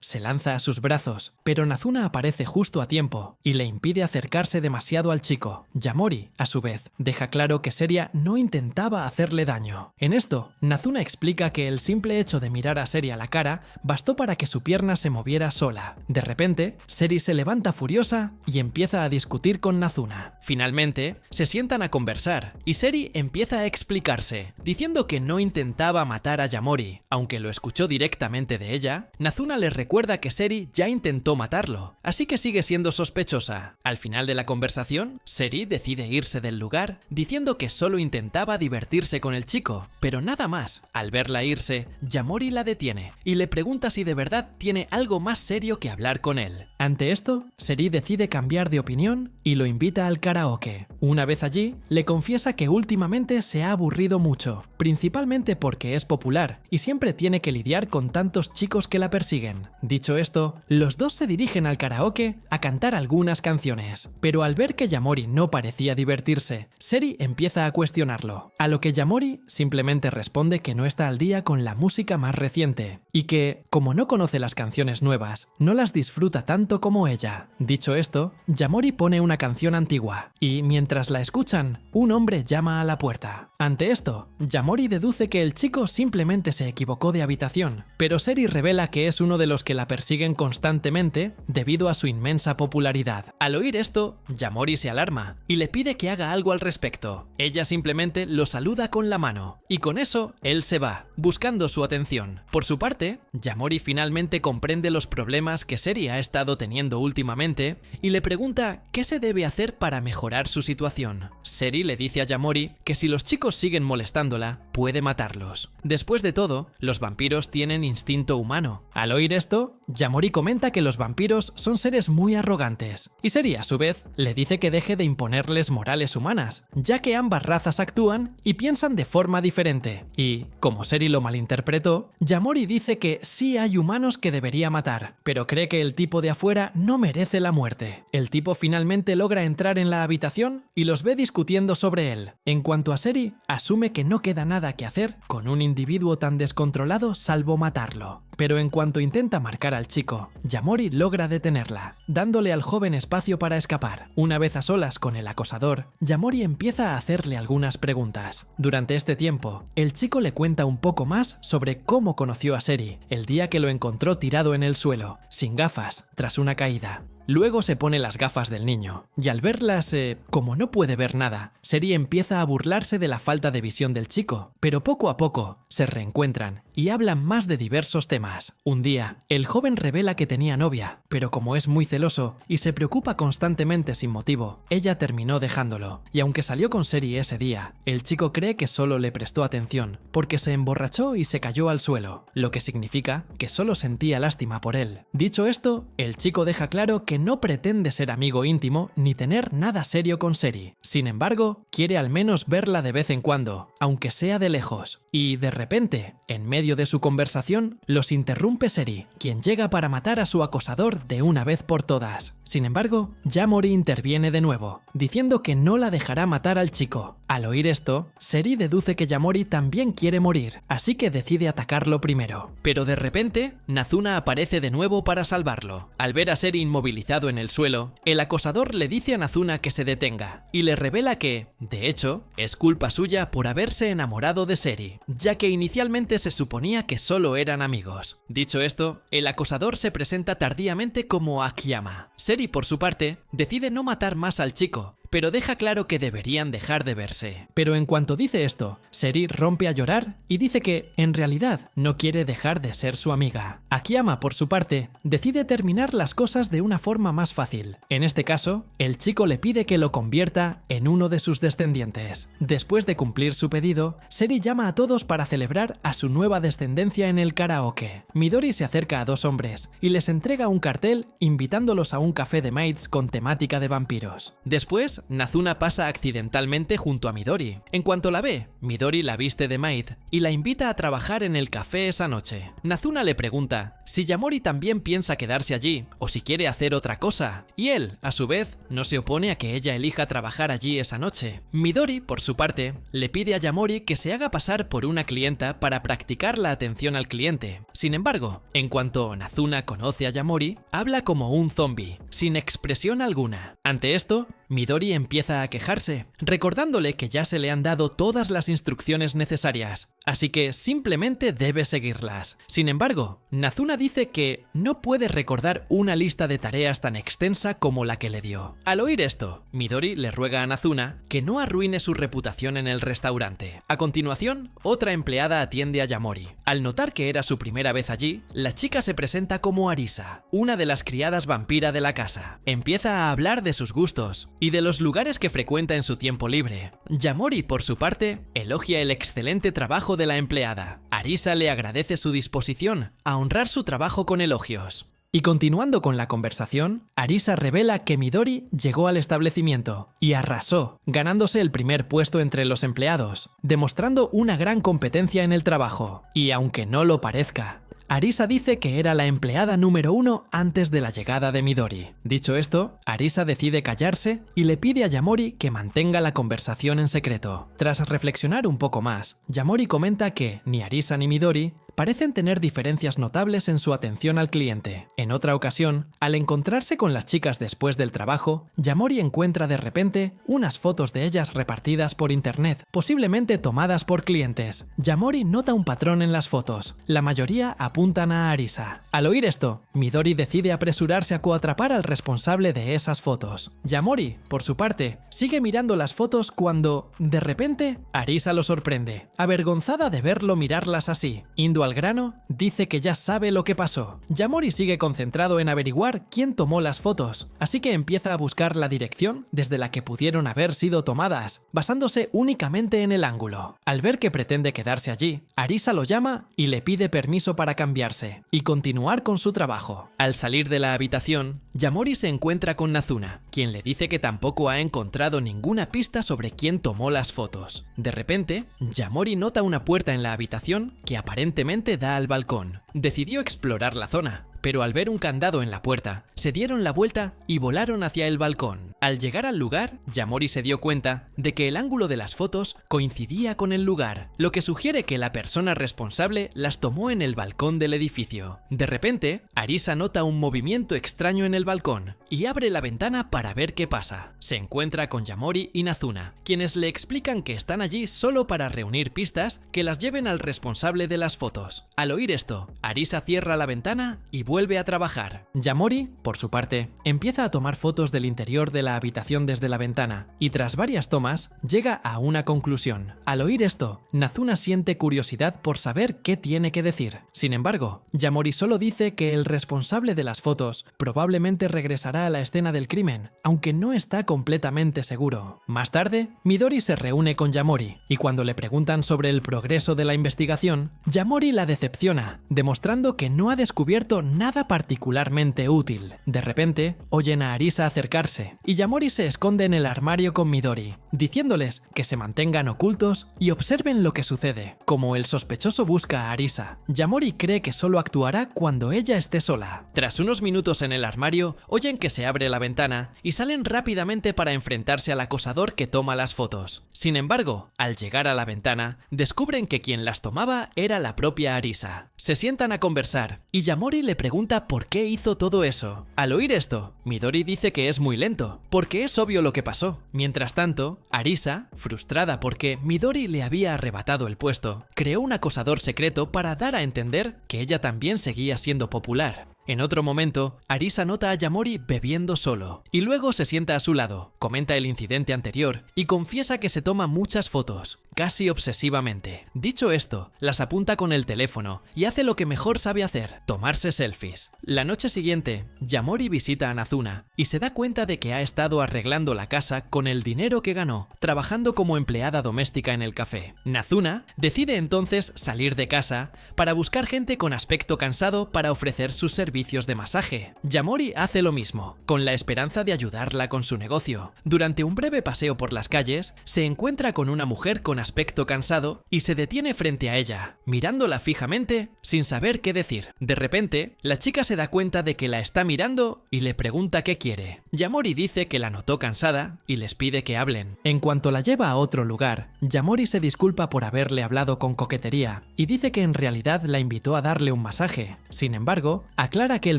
se lanza a sus brazos, pero Nazuna aparece justo a tiempo y le impide acercarse demasiado al chico. Yamori, a su vez, deja claro que Seria no intentaba hacerle daño. En esto, Nazuna explica que el simple hecho de mirar a Seri a la cara bastó para que su pierna se moviera sola. De repente, Seri se levanta furiosa y empieza a discutir con Nazuna. Finalmente, se sientan a conversar y Seri empieza a explicarse, diciendo que no intentaba matar a Yamori. Aunque lo escuchó directamente de ella, Nazuna le recuerda que Seri ya intentó matarlo, así que sigue siendo sospechosa. Al final de la conversación, Seri decide irse del lugar, diciendo que solo intentaba divertirse con el chico, pero nada más. Al verla irse, Yamori la detiene y le pregunta si de verdad tiene algo más serio que hablar con él. Ante esto, Seri decide cambiar de opinión y lo invita al karaoke. Una vez allí, le confiesa que últimamente se ha aburrido mucho, principalmente porque es popular y siempre tiene que lidiar con tantos chicos que la persiguen. Dicho esto, los dos se dirigen al karaoke a cantar algunas canciones, pero al ver que Yamori no parecía divertirse, Seri empieza a cuestionarlo, a lo que Yamori simplemente responde que no está al día con la música más reciente y que, como no conoce las canciones nuevas, no las disfruta tanto como ella. Dicho esto, Yamori pone una canción antigua y, mientras la escuchan, un hombre llama a la puerta. Ante esto, Yamori deduce que el chico simplemente se equivocó de habitación, pero Seri revela que es uno de los que la persiguen constantemente debido a su inmensa popularidad. Al oír esto, Yamori se alarma y le pide que haga algo al respecto. Ella simplemente lo saluda con la mano, y con eso él se va, buscando su atención. Por su parte, Yamori finalmente comprende los problemas que Seri ha estado teniendo últimamente y le pregunta qué se debe hacer para mejorar su situación. Seri le dice a Yamori que si los chicos siguen molestándola, puede matarlos. Después de todo, los vampiros tienen instinto humano. Al oír esto, Yamori comenta que los vampiros son seres muy arrogantes, y Seri, a su vez, le dice que deje de imponerles morales humanas, ya que ambas razas actúan y piensan de forma diferente. Y, como Seri lo malinterpretó, Yamori dice que sí hay humanos que debería matar, pero cree que el tipo de afuera no merece la muerte. El tipo finalmente logra entrar en la habitación y los ve discutiendo sobre él. En cuanto a Seri, asume que no queda nada que hacer con un individuo tan descontrolado salvo matarlo. Pero en cuanto intenta marcar al chico, Yamori logra detenerla, dándole al joven espacio para escapar. Una vez a solas con el acosador, Yamori empieza a hacerle algunas preguntas. Durante este tiempo, el chico le cuenta un poco más sobre cómo conoció a Seri, el día que lo encontró tirado en el suelo, sin gafas, tras una caída. Luego se pone las gafas del niño, y al verlas, como no puede ver nada, Seri empieza a burlarse de la falta de visión del chico, pero poco a poco se reencuentran y hablan más de diversos temas. Un día, el joven revela que tenía novia, pero como es muy celoso y se preocupa constantemente sin motivo, ella terminó dejándolo, y aunque salió con Seri ese día, el chico cree que solo le prestó atención, porque se emborrachó y se cayó al suelo, lo que significa que solo sentía lástima por él. Dicho esto, el chico deja claro que no pretende ser amigo íntimo ni tener nada serio con Seri. Sin embargo, quiere al menos verla de vez en cuando, aunque sea de lejos. Y de repente, en medio de su conversación, los interrumpe Seri, quien llega para matar a su acosador de una vez por todas. Sin embargo, Yamori interviene de nuevo, diciendo que no la dejará matar al chico. Al oír esto, Seri deduce que Yamori también quiere morir, así que decide atacarlo primero. Pero de repente, Nazuna aparece de nuevo para salvarlo. Al ver a Seri inmovilizado en el suelo, el acosador le dice a Nazuna que se detenga, y le revela que, de hecho, es culpa suya por haberse enamorado de Seri, ya que inicialmente se supone suponía que solo eran amigos. Dicho esto, el acosador se presenta tardíamente como Akiyama. Seri, por su parte, decide no matar más al chico, pero deja claro que deberían dejar de verse. Pero en cuanto dice esto, Seri rompe a llorar y dice que, en realidad, no quiere dejar de ser su amiga. Akiyama, por su parte, decide terminar las cosas de una forma más fácil. En este caso, el chico le pide que lo convierta en uno de sus descendientes. Después de cumplir su pedido, Seri llama a todos para celebrar a su nueva descendencia en el karaoke. Midori se acerca a dos hombres y les entrega un cartel invitándolos a un café de maids con temática de vampiros. Después, Nazuna pasa accidentalmente junto a Midori. En cuanto la ve, Midori la viste de maid y la invita a trabajar en el café esa noche. Nazuna le pregunta si Yamori también piensa quedarse allí o si quiere hacer otra cosa, y él, a su vez, no se opone a que ella elija trabajar allí esa noche. Midori, por su parte, le pide a Yamori que se haga pasar por una clienta para practicar la atención al cliente. Sin embargo, en cuanto Nazuna conoce a Yamori, habla como un zombie, sin expresión alguna. Ante esto, Midori empieza a quejarse, recordándole que ya se le han dado todas las instrucciones necesarias, así que simplemente debe seguirlas. Sin embargo, Nazuna dice que no puede recordar una lista de tareas tan extensa como la que le dio. Al oír esto, Midori le ruega a Nazuna que no arruine su reputación en el restaurante. A continuación, otra empleada atiende a Yamori. Al notar que era su primera vez allí, la chica se presenta como Arisa, una de las criadas vampira de la casa. Empieza a hablar de sus gustos y de los lugares que frecuenta en su tiempo libre. Yamori, por su parte, elogia el excelente trabajo de la empleada. Arisa le agradece su disposición a honrar su trabajo con elogios. Y continuando con la conversación, Arisa revela que Midori llegó al establecimiento y arrasó, ganándose el primer puesto entre los empleados, demostrando una gran competencia en el trabajo. Y aunque no lo parezca, Arisa dice que era la empleada número 1 antes de la llegada de Midori. Dicho esto, Arisa decide callarse y le pide a Yamori que mantenga la conversación en secreto. Tras reflexionar un poco más, Yamori comenta que ni Arisa ni Midori parecen tener diferencias notables en su atención al cliente. En otra ocasión, al encontrarse con las chicas después del trabajo, Yamori encuentra de repente unas fotos de ellas repartidas por internet, posiblemente tomadas por clientes. Yamori nota un patrón en las fotos. La mayoría apuntan a Arisa. Al oír esto, Midori decide apresurarse a coatrapar al responsable de esas fotos. Yamori, por su parte, sigue mirando las fotos cuando, de repente, Arisa lo sorprende, avergonzada de verlo mirarlas así. Indo al grano, dice que ya sabe lo que pasó. Yamori sigue concentrado en averiguar quién tomó las fotos, así que empieza a buscar la dirección desde la que pudieron haber sido tomadas, basándose únicamente en el ángulo. Al ver que pretende quedarse allí, Arisa lo llama y le pide permiso para cambiarse y continuar con su trabajo. Al salir de la habitación, Yamori se encuentra con Nazuna, quien le dice que tampoco ha encontrado ninguna pista sobre quién tomó las fotos. De repente, Yamori nota una puerta en la habitación que aparentemente da al balcón. Decidió explorar la zona, pero al ver un candado en la puerta, se dieron la vuelta y volaron hacia el balcón. Al llegar al lugar, Yamori se dio cuenta de que el ángulo de las fotos coincidía con el lugar, lo que sugiere que la persona responsable las tomó en el balcón del edificio. De repente, Arisa nota un movimiento extraño en el balcón y abre la ventana para ver qué pasa. Se encuentra con Yamori y Nazuna, quienes le explican que están allí solo para reunir pistas que las lleven al responsable de las fotos. Al oír esto, Arisa cierra la ventana y vuelve a trabajar. Yamori, por su parte, empieza a tomar fotos del interior de la habitación desde la ventana y tras varias tomas llega a una conclusión. Al oír esto, Nazuna siente curiosidad por saber qué tiene que decir. Sin embargo, Yamori solo dice que el responsable de las fotos probablemente regresará a la escena del crimen, aunque no está completamente seguro. Más tarde, Midori se reúne con Yamori y cuando le preguntan sobre el progreso de la investigación, Yamori la decepciona, demostrando que no ha descubierto nada particularmente útil. De repente, oyen a Arisa acercarse y Yamori se esconde en el armario con Midori, diciéndoles que se mantengan ocultos y observen lo que sucede. Como el sospechoso busca a Arisa, Yamori cree que solo actuará cuando ella esté sola. Tras unos minutos en el armario, oyen que se abre la ventana y salen rápidamente para enfrentarse al acosador que toma las fotos. Sin embargo, al llegar a la ventana, descubren que quien las tomaba era la propia Arisa. Se sientan a conversar y Yamori le pregunta pregunta por qué hizo todo eso. Al oír esto, Midori dice que es muy lento, porque es obvio lo que pasó. Mientras tanto, Arisa, frustrada porque Midori le había arrebatado el puesto, creó un acosador secreto para dar a entender que ella también seguía siendo popular. En otro momento, Arisa nota a Yamori bebiendo solo, y luego se sienta a su lado, comenta el incidente anterior y confiesa que se toma muchas fotos, casi obsesivamente. Dicho esto, las apunta con el teléfono y hace lo que mejor sabe hacer, tomarse selfies. La noche siguiente, Yamori visita a Nazuna y se da cuenta de que ha estado arreglando la casa con el dinero que ganó, trabajando como empleada doméstica en el café. Nazuna decide entonces salir de casa para buscar gente con aspecto cansado para ofrecer sus servicios de masaje. Yamori hace lo mismo, con la esperanza de ayudarla con su negocio. Durante un breve paseo por las calles, se encuentra con una mujer con aspecto cansado y se detiene frente a ella, mirándola fijamente sin saber qué decir. De repente, la chica se da cuenta de que la está mirando y le pregunta qué quiere. Yamori dice que la notó cansada y les pide que hablen. En cuanto la lleva a otro lugar, Yamori se disculpa por haberle hablado con coquetería y dice que en realidad la invitó a darle un masaje. Sin embargo, aclara que el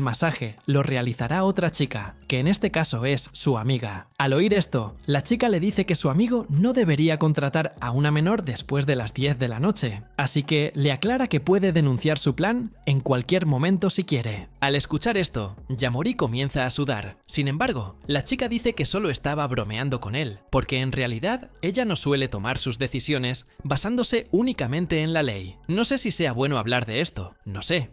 masaje lo realizará otra chica, que en este caso es su amiga. Al oír esto, la chica le dice que su amigo no debería contratar a una menor después de las 10 de la noche, así que le aclara que puede denunciar su plan en cualquier momento si quiere. Al escuchar esto, Yamori comienza a sudar. Sin embargo, la chica dice que solo estaba bromeando con él, porque en realidad ella no suele tomar sus decisiones basándose únicamente en la ley. No sé si sea bueno hablar de esto, no sé,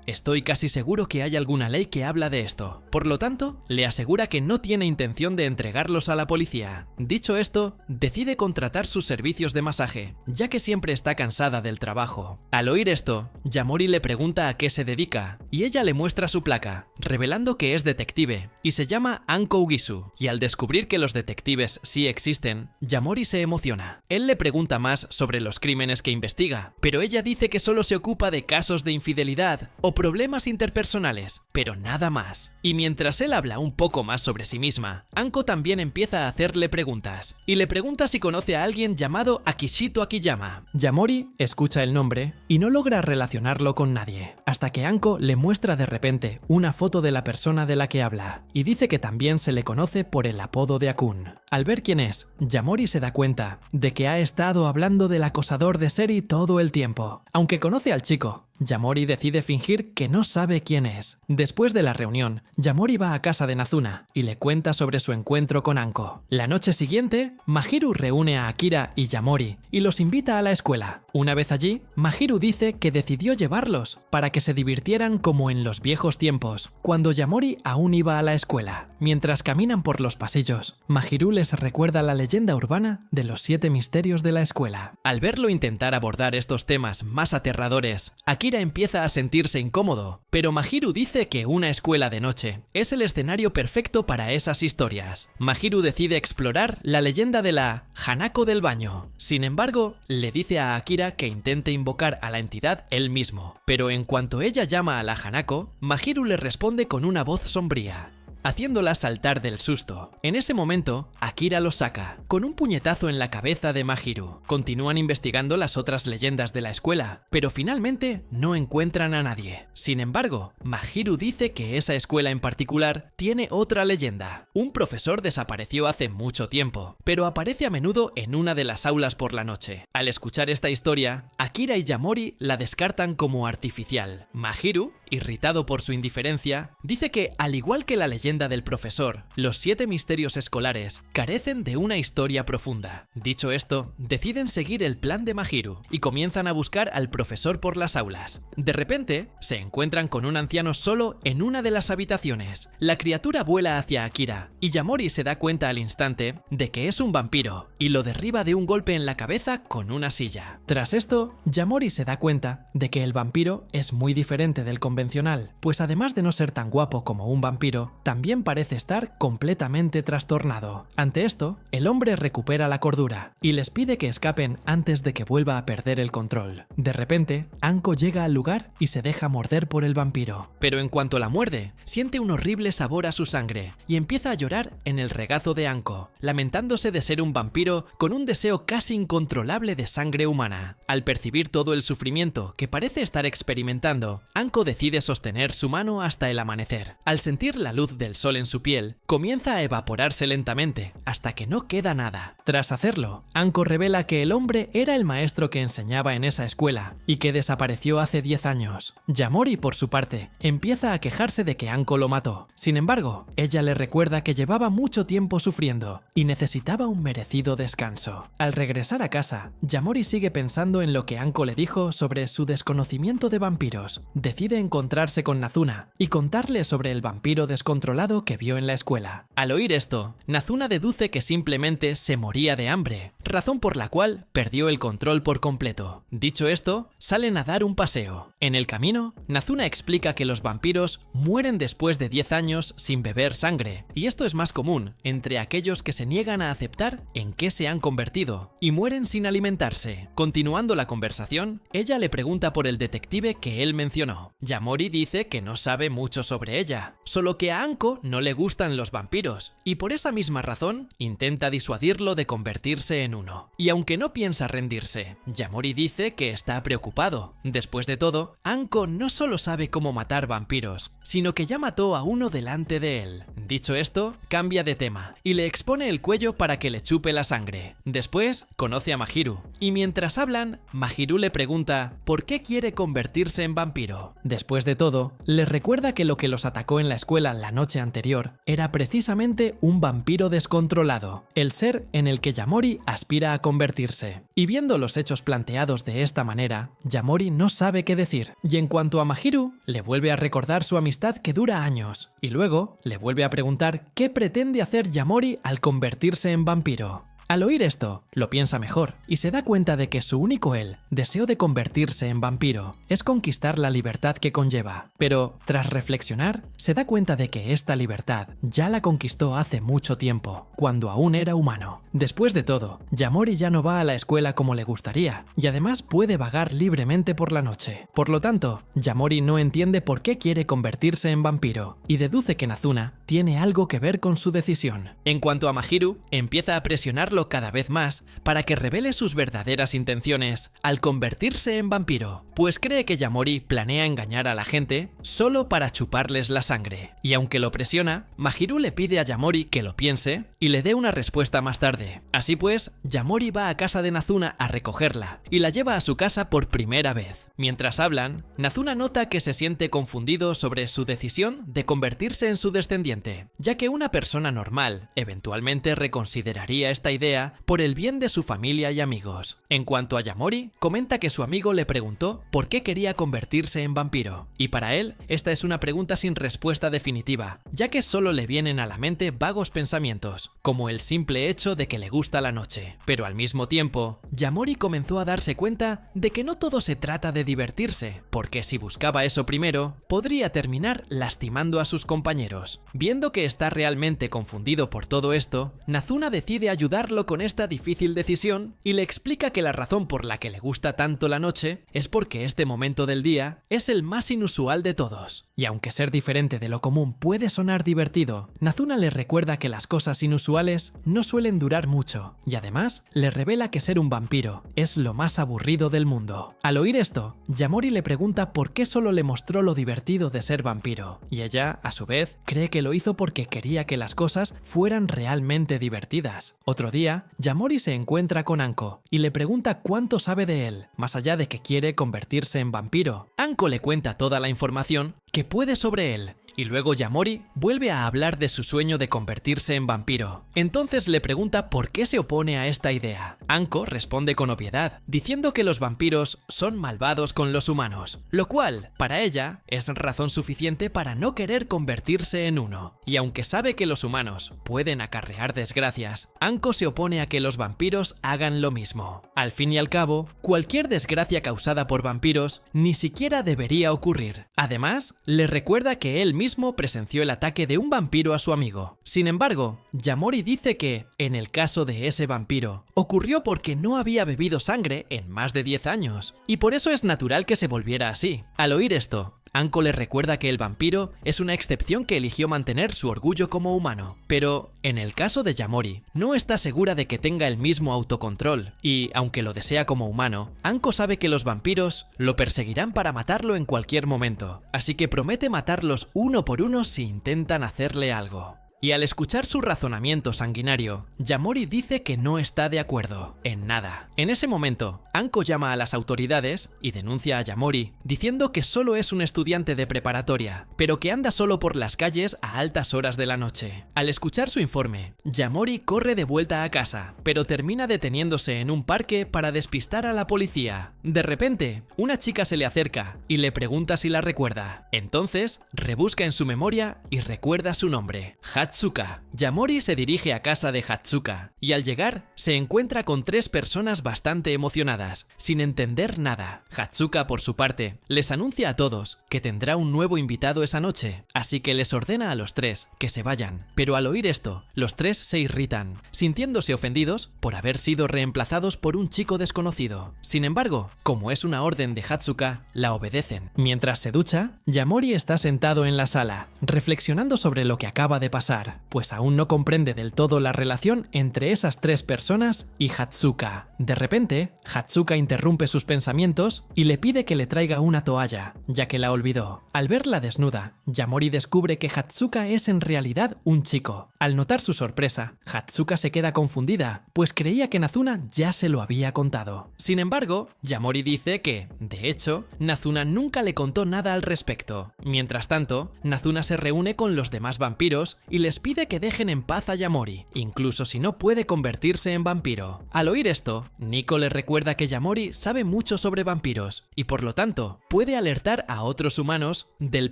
estoy casi seguro que hay alguna ley que habla de esto. Por lo tanto, le asegura que no tiene intención de entregarlos a la policía. Dicho esto, decide contratar sus servicios de masaje, ya que siempre está cansada del trabajo. Al oír esto, Yamori le pregunta a qué se dedica, y ella le muestra su placa, revelando que es detective, y se llama Anko Ugisu. Y al descubrir que los detectives sí existen, Yamori se emociona. Él le pregunta más sobre los crímenes que investiga, pero ella dice que solo se ocupa de casos de infidelidad o problemas interpersonales, pero nada más. Y mientras él habla un poco más sobre sí misma, Anko también empieza a hacerle preguntas, y le pregunta si conoce a alguien llamado Akishito Akiyama. Yamori escucha el nombre y no logra relacionarlo con nadie, hasta que Anko le muestra de repente una foto de la persona de la que habla, y dice que también se le conoce por el apodo de Akun. Al ver quién es, Yamori se da cuenta de que ha estado hablando del acosador de Seri todo el tiempo. Aunque conoce al chico, Yamori decide fingir que no sabe quién es. Después de la reunión, Yamori va a casa de Nazuna y le cuenta sobre su encuentro con Anko. La noche siguiente, Mahiru reúne a Akira y Yamori y los invita a la escuela. Una vez allí, Mahiru dice que decidió llevarlos para que se divirtieran como en los viejos tiempos, cuando Yamori aún iba a la escuela. Mientras caminan por los pasillos, Mahiru les recuerda la leyenda urbana de los 7 misterios de la escuela. Al verlo intentar abordar estos temas más aterradores, Akira empieza a sentirse incómodo, pero Mahiru dice que una escuela de noche es el escenario perfecto para esas historias. Mahiru decide explorar la leyenda de la Hanako del baño. Sin embargo, le dice a Akira que intente invocar a la entidad él mismo, pero en cuanto ella llama a la Hanako, Mahiru le responde con una voz sombría, haciéndola saltar del susto. En ese momento, Akira lo saca, con un puñetazo en la cabeza de Mahiru. Continúan investigando las otras leyendas de la escuela, pero finalmente no encuentran a nadie. Sin embargo, Mahiru dice que esa escuela en particular tiene otra leyenda. Un profesor desapareció hace mucho tiempo, pero aparece a menudo en una de las aulas por la noche. Al escuchar esta historia, Akira y Yamori la descartan como artificial. Mahiru, irritado por su indiferencia, dice que, al igual que la leyenda del profesor, los 7 misterios escolares carecen de una historia profunda. Dicho esto, deciden seguir el plan de Mahiru y comienzan a buscar al profesor por las aulas. De repente, se encuentran con un anciano solo en una de las habitaciones. La criatura vuela hacia Akira y Yamori se da cuenta al instante de que es un vampiro y lo derriba de un golpe en la cabeza con una silla. Tras esto, Yamori se da cuenta de que el vampiro es muy diferente del convencional, pues además de no ser tan guapo como un vampiro, también también parece estar completamente trastornado. Ante esto, el hombre recupera la cordura y les pide que escapen antes de que vuelva a perder el control. De repente, Anko llega al lugar y se deja morder por el vampiro. Pero en cuanto la muerde, siente un horrible sabor a su sangre y empieza a llorar en el regazo de Anko, lamentándose de ser un vampiro con un deseo casi incontrolable de sangre humana. Al percibir todo el sufrimiento que parece estar experimentando, Anko decide sostener su mano hasta el amanecer. Al sentir la luz del sol en su piel, comienza a evaporarse lentamente hasta que no queda nada. Tras hacerlo, Anko revela que el hombre era el maestro que enseñaba en esa escuela y que desapareció hace 10 años. Yamori, por su parte, empieza a quejarse de que Anko lo mató. Sin embargo, ella le recuerda que llevaba mucho tiempo sufriendo y necesitaba un merecido descanso. Al regresar a casa, Yamori sigue pensando en lo que Anko le dijo sobre su desconocimiento de vampiros. Decide encontrarse con Nazuna y contarle sobre el vampiro descontrolado que vio en la escuela. Al oír esto, Nazuna deduce que simplemente se moría de hambre, razón por la cual perdió el control por completo. Dicho esto, salen a dar un paseo. En el camino, Nazuna explica que los vampiros mueren después de 10 años sin beber sangre, y esto es más común entre aquellos que se niegan a aceptar en qué se han convertido y mueren sin alimentarse. Continuando la conversación, ella le pregunta por el detective que él mencionó. Yamori dice que no sabe mucho sobre ella, solo que a Anko no le gustan los vampiros, y por esa misma razón intenta disuadirlo de convertirse en uno. Y aunque no piensa rendirse, Yamori dice que está preocupado. Después de todo, Anko no solo sabe cómo matar vampiros, sino que ya mató a uno delante de él. Dicho esto, cambia de tema y le expone el cuello para que le chupe la sangre. Después, conoce a Mahiru, y mientras hablan, Mahiru le pregunta por qué quiere convertirse en vampiro. Después de todo, le recuerda que lo que los atacó en la escuela la noche anterior era precisamente un vampiro descontrolado, el ser en el que Yamori aspira a convertirse. Y viendo los hechos planteados de esta manera, Yamori no sabe qué decir, y en cuanto a Mahiru, le vuelve a recordar su amistad que dura años, y luego le vuelve a preguntar qué pretende hacer Yamori al convertirse en vampiro. Al oír esto, lo piensa mejor y se da cuenta de que su único deseo de convertirse en vampiro es conquistar la libertad que conlleva. Pero, tras reflexionar, se da cuenta de que esta libertad ya la conquistó hace mucho tiempo, cuando aún era humano. Después de todo, Yamori ya no va a la escuela como le gustaría y además puede vagar libremente por la noche. Por lo tanto, Yamori no entiende por qué quiere convertirse en vampiro y deduce que Nazuna tiene algo que ver con su decisión. En cuanto a Mahiru, empieza a presionarlo cada vez más para que revele sus verdaderas intenciones al convertirse en vampiro, pues cree que Yamori planea engañar a la gente solo para chuparles la sangre. Y aunque lo presiona, Mahiru le pide a Yamori que lo piense y le dé una respuesta más tarde. Así pues, Yamori va a casa de Nazuna a recogerla y la lleva a su casa por primera vez. Mientras hablan, Nazuna nota que se siente confundido sobre su decisión de convertirse en su descendiente, ya que una persona normal eventualmente reconsideraría esta idea por el bien de su familia y amigos. En cuanto a Yamori, comenta que su amigo le preguntó por qué quería convertirse en vampiro, y para él esta es una pregunta sin respuesta definitiva, ya que solo le vienen a la mente vagos pensamientos, como el simple hecho de que le gusta la noche. Pero al mismo tiempo, Yamori comenzó a darse cuenta de que no todo se trata de divertirse, porque si buscaba eso primero, podría terminar lastimando a sus compañeros. Viendo que está realmente confundido por todo esto, Nazuna decide ayudarlo con esta difícil decisión y le explica que la razón por la que le gusta tanto la noche es porque este momento del día es el más inusual de todos. Y aunque ser diferente de lo común puede sonar divertido, Nazuna le recuerda que las cosas inusuales no suelen durar mucho, y además le revela que ser un vampiro es lo más aburrido del mundo. Al oír esto, Yamori le pregunta por qué solo le mostró lo divertido de ser vampiro, y ella, a su vez, cree que lo hizo porque quería que las cosas fueran realmente divertidas. Otro día, Yamori se encuentra con Anko y le pregunta cuánto sabe de él, más allá de que quiere convertirse en vampiro. Anko le cuenta toda la información que puede sobre él, y luego Yamori vuelve a hablar de su sueño de convertirse en vampiro. Entonces le pregunta por qué se opone a esta idea. Anko responde con obviedad, diciendo que los vampiros son malvados con los humanos, lo cual, para ella, es razón suficiente para no querer convertirse en uno. Y aunque sabe que los humanos pueden acarrear desgracias, Anko se opone a que los vampiros hagan lo mismo. Al fin y al cabo, cualquier desgracia causada por vampiros ni siquiera debería ocurrir. Además, le recuerda que él mismo presenció el ataque de un vampiro a su amigo. Sin embargo, Yamori dice que, en el caso de ese vampiro, ocurrió porque no había bebido sangre en más de 10 años, y por eso es natural que se volviera así. Al oír esto, Anko le recuerda que el vampiro es una excepción que eligió mantener su orgullo como humano. Pero, en el caso de Yamori, no está segura de que tenga el mismo autocontrol, y, aunque lo desea como humano, Anko sabe que los vampiros lo perseguirán para matarlo en cualquier momento, así que promete matarlos uno por uno si intentan hacerle algo. Y al escuchar su razonamiento sanguinario, Yamori dice que no está de acuerdo en nada. En ese momento, Anko llama a las autoridades y denuncia a Yamori, diciendo que solo es un estudiante de preparatoria, pero que anda solo por las calles a altas horas de la noche. Al escuchar su informe, Yamori corre de vuelta a casa, pero termina deteniéndose en un parque para despistar a la policía. De repente, una chica se le acerca y le pregunta si la recuerda. Entonces, rebusca en su memoria y recuerda su nombre, Hatsuka. Yamori se dirige a casa de Hatsuka y al llegar se encuentra con 3 personas bastante emocionadas, sin entender nada. Hatsuka, por su parte, les anuncia a todos que tendrá un nuevo invitado esa noche, así que les ordena a los 3 que se vayan. Pero al oír esto, los 3 se irritan, sintiéndose ofendidos por haber sido reemplazados por un chico desconocido. Sin embargo, como es una orden de Hatsuka, la obedecen. Mientras se ducha, Yamori está sentado en la sala, reflexionando sobre lo que acaba de pasar, pues aún no comprende del todo la relación entre esas 3 personas y Hatsuka. De repente, Hatsuka interrumpe sus pensamientos y le pide que le traiga una toalla, ya que la olvidó. Al verla desnuda, Yamori descubre que Hatsuka es en realidad un chico. Al notar su sorpresa, Hatsuka se queda confundida, pues creía que Nazuna ya se lo había contado. Sin embargo, Yamori dice que, de hecho, Nazuna nunca le contó nada al respecto. Mientras tanto, Nazuna se reúne con los demás vampiros y les pide que dejen en paz a Yamori, incluso si no puede convertirse en vampiro. Al oír esto, Nico le recuerda que Yamori sabe mucho sobre vampiros y por lo tanto puede alertar a otros humanos del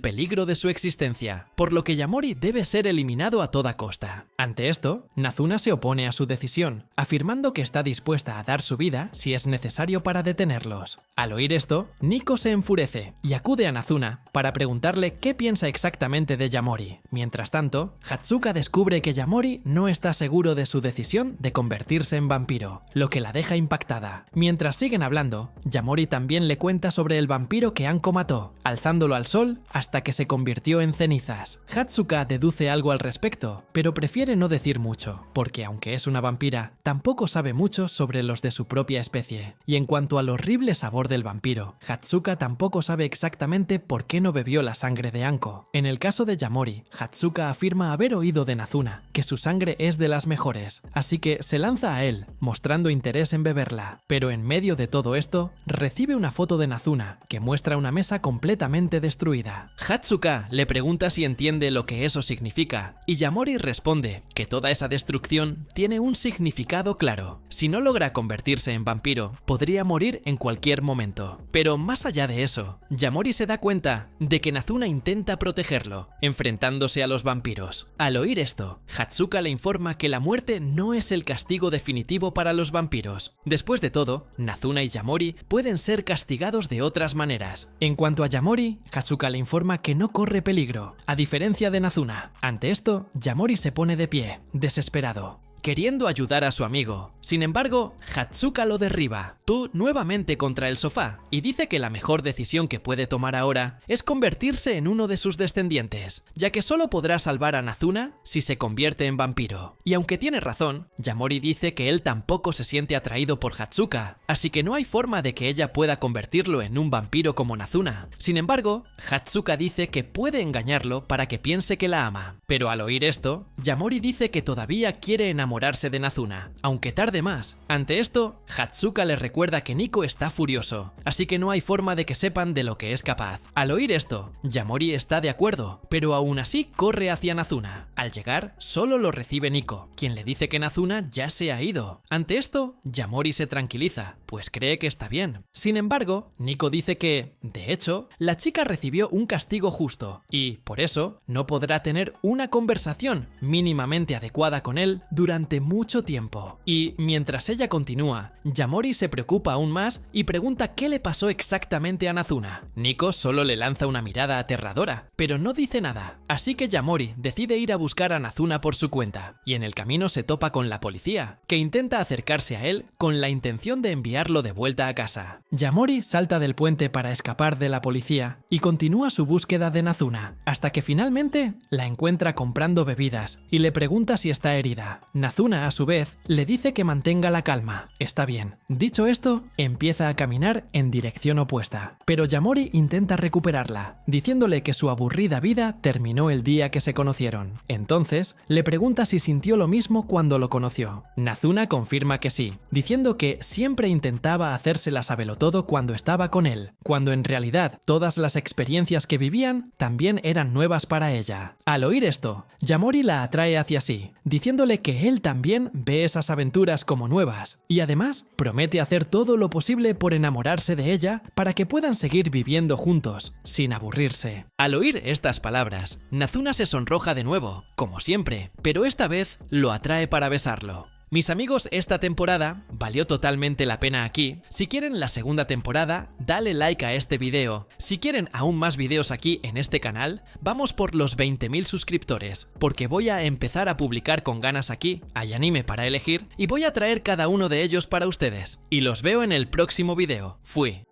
peligro de su existencia, por lo que Yamori debe ser eliminado a toda costa. Ante esto, Nazuna se opone a su decisión, afirmando que está dispuesta a dar su vida si es necesario para detenerlos. Al oír esto, Nico se enfurece y acude a Nazuna para preguntarle qué piensa exactamente de Yamori. Mientras tanto, Hatsuka descubre que Yamori no está seguro de su decisión de convertirse en vampiro, lo que la deja impactada. Mientras siguen hablando, Yamori también le cuenta sobre el vampiro que Anko mató, alzándolo al sol hasta que se convirtió en cenizas. Hatsuka deduce algo al respecto, pero prefiere no decir mucho, porque aunque es una vampira, tampoco sabe mucho sobre los de su propia especie. Y en cuanto al horrible sabor del vampiro, Hatsuka tampoco sabe exactamente por qué no bebió la sangre de Anko. En el caso de Yamori, Hatsuka afirma haber oído de Nazuna que su sangre es de las mejores, así que se lanza a él, mostrando interés en beberla. Pero en medio de todo esto, recibe una foto de Nazuna que muestra una mesa completamente destruida. Hatsuka le pregunta si entiende lo que eso significa, y Yamori responde que toda esa destrucción tiene un significado claro. Si no logra convertirse en vampiro, podría morir en cualquier momento. Pero más allá de eso, Yamori se da cuenta de que Nazuna intenta protegerlo, enfrentándose a los vampiros. Al oír esto, Hatsuka le informa que la muerte no es el castigo definitivo para los vampiros. Después de todo, Nazuna y Yamori pueden ser castigados de otras maneras. En cuanto a Yamori, Hatsuka le informa que no corre peligro, a diferencia de Nazuna. Ante esto, Yamori se pone de pie, desesperado, queriendo ayudar a su amigo. Sin embargo, Hatsuka lo derriba, tú nuevamente contra el sofá, y dice que la mejor decisión que puede tomar ahora es convertirse en uno de sus descendientes, ya que solo podrá salvar a Nazuna si se convierte en vampiro. Y aunque tiene razón, Yamori dice que él tampoco se siente atraído por Hatsuka, así que no hay forma de que ella pueda convertirlo en un vampiro como Nazuna. Sin embargo, Hatsuka dice que puede engañarlo para que piense que la ama. Pero al oír esto, Yamori dice que todavía quiere enamorarse de Nazuna, aunque tarde más. Ante esto, Hatsuka le recuerda que Nico está furioso, así que no hay forma de que sepan de lo que es capaz. Al oír esto, Yamori está de acuerdo, pero aún así corre hacia Nazuna. Al llegar, solo lo recibe Nico, quien le dice que Nazuna ya se ha ido. Ante esto, Yamori se tranquiliza, pues cree que está bien. Sin embargo, Nico dice que, de hecho, la chica recibió un castigo justo, y, por eso, no podrá tener una conversación mínimamente adecuada con él durante durante mucho tiempo. Y mientras ella continúa, Yamori se preocupa aún más y pregunta qué le pasó exactamente a Nazuna. Nico solo le lanza una mirada aterradora, pero no dice nada. Así que Yamori decide ir a buscar a Nazuna por su cuenta, y en el camino se topa con la policía, que intenta acercarse a él con la intención de enviarlo de vuelta a casa. Yamori salta del puente para escapar de la policía y continúa su búsqueda de Nazuna, hasta que finalmente la encuentra comprando bebidas y le pregunta si está herida. Nazuna, a su vez, le dice que mantenga la calma. Está bien. Dicho esto, empieza a caminar en dirección opuesta, pero Yamori intenta recuperarla, diciéndole que su aburrida vida terminó el día que se conocieron. Entonces, le pregunta si sintió lo mismo cuando lo conoció. Nazuna confirma que sí, diciendo que siempre intentaba hacérsela sabelotodo cuando estaba con él, cuando en realidad todas las experiencias que vivían también eran nuevas para ella. Al oír esto, Yamori la atrae hacia sí, diciéndole que él también ve esas aventuras como nuevas, y además promete hacer todo lo posible por enamorarse de ella para que puedan seguir viviendo juntos, sin aburrirse. Al oír estas palabras, Nazuna se sonroja de nuevo, como siempre, pero esta vez lo atrae para besarlo. Mis amigos, esta temporada valió totalmente la pena aquí. Si quieren la segunda temporada, dale like a este video. Si quieren aún más videos aquí en este canal, vamos por los 20.000 suscriptores, porque voy a empezar a publicar con ganas aquí, hay anime para elegir, y voy a traer cada uno de ellos para ustedes. Y los veo en el próximo video. Fui.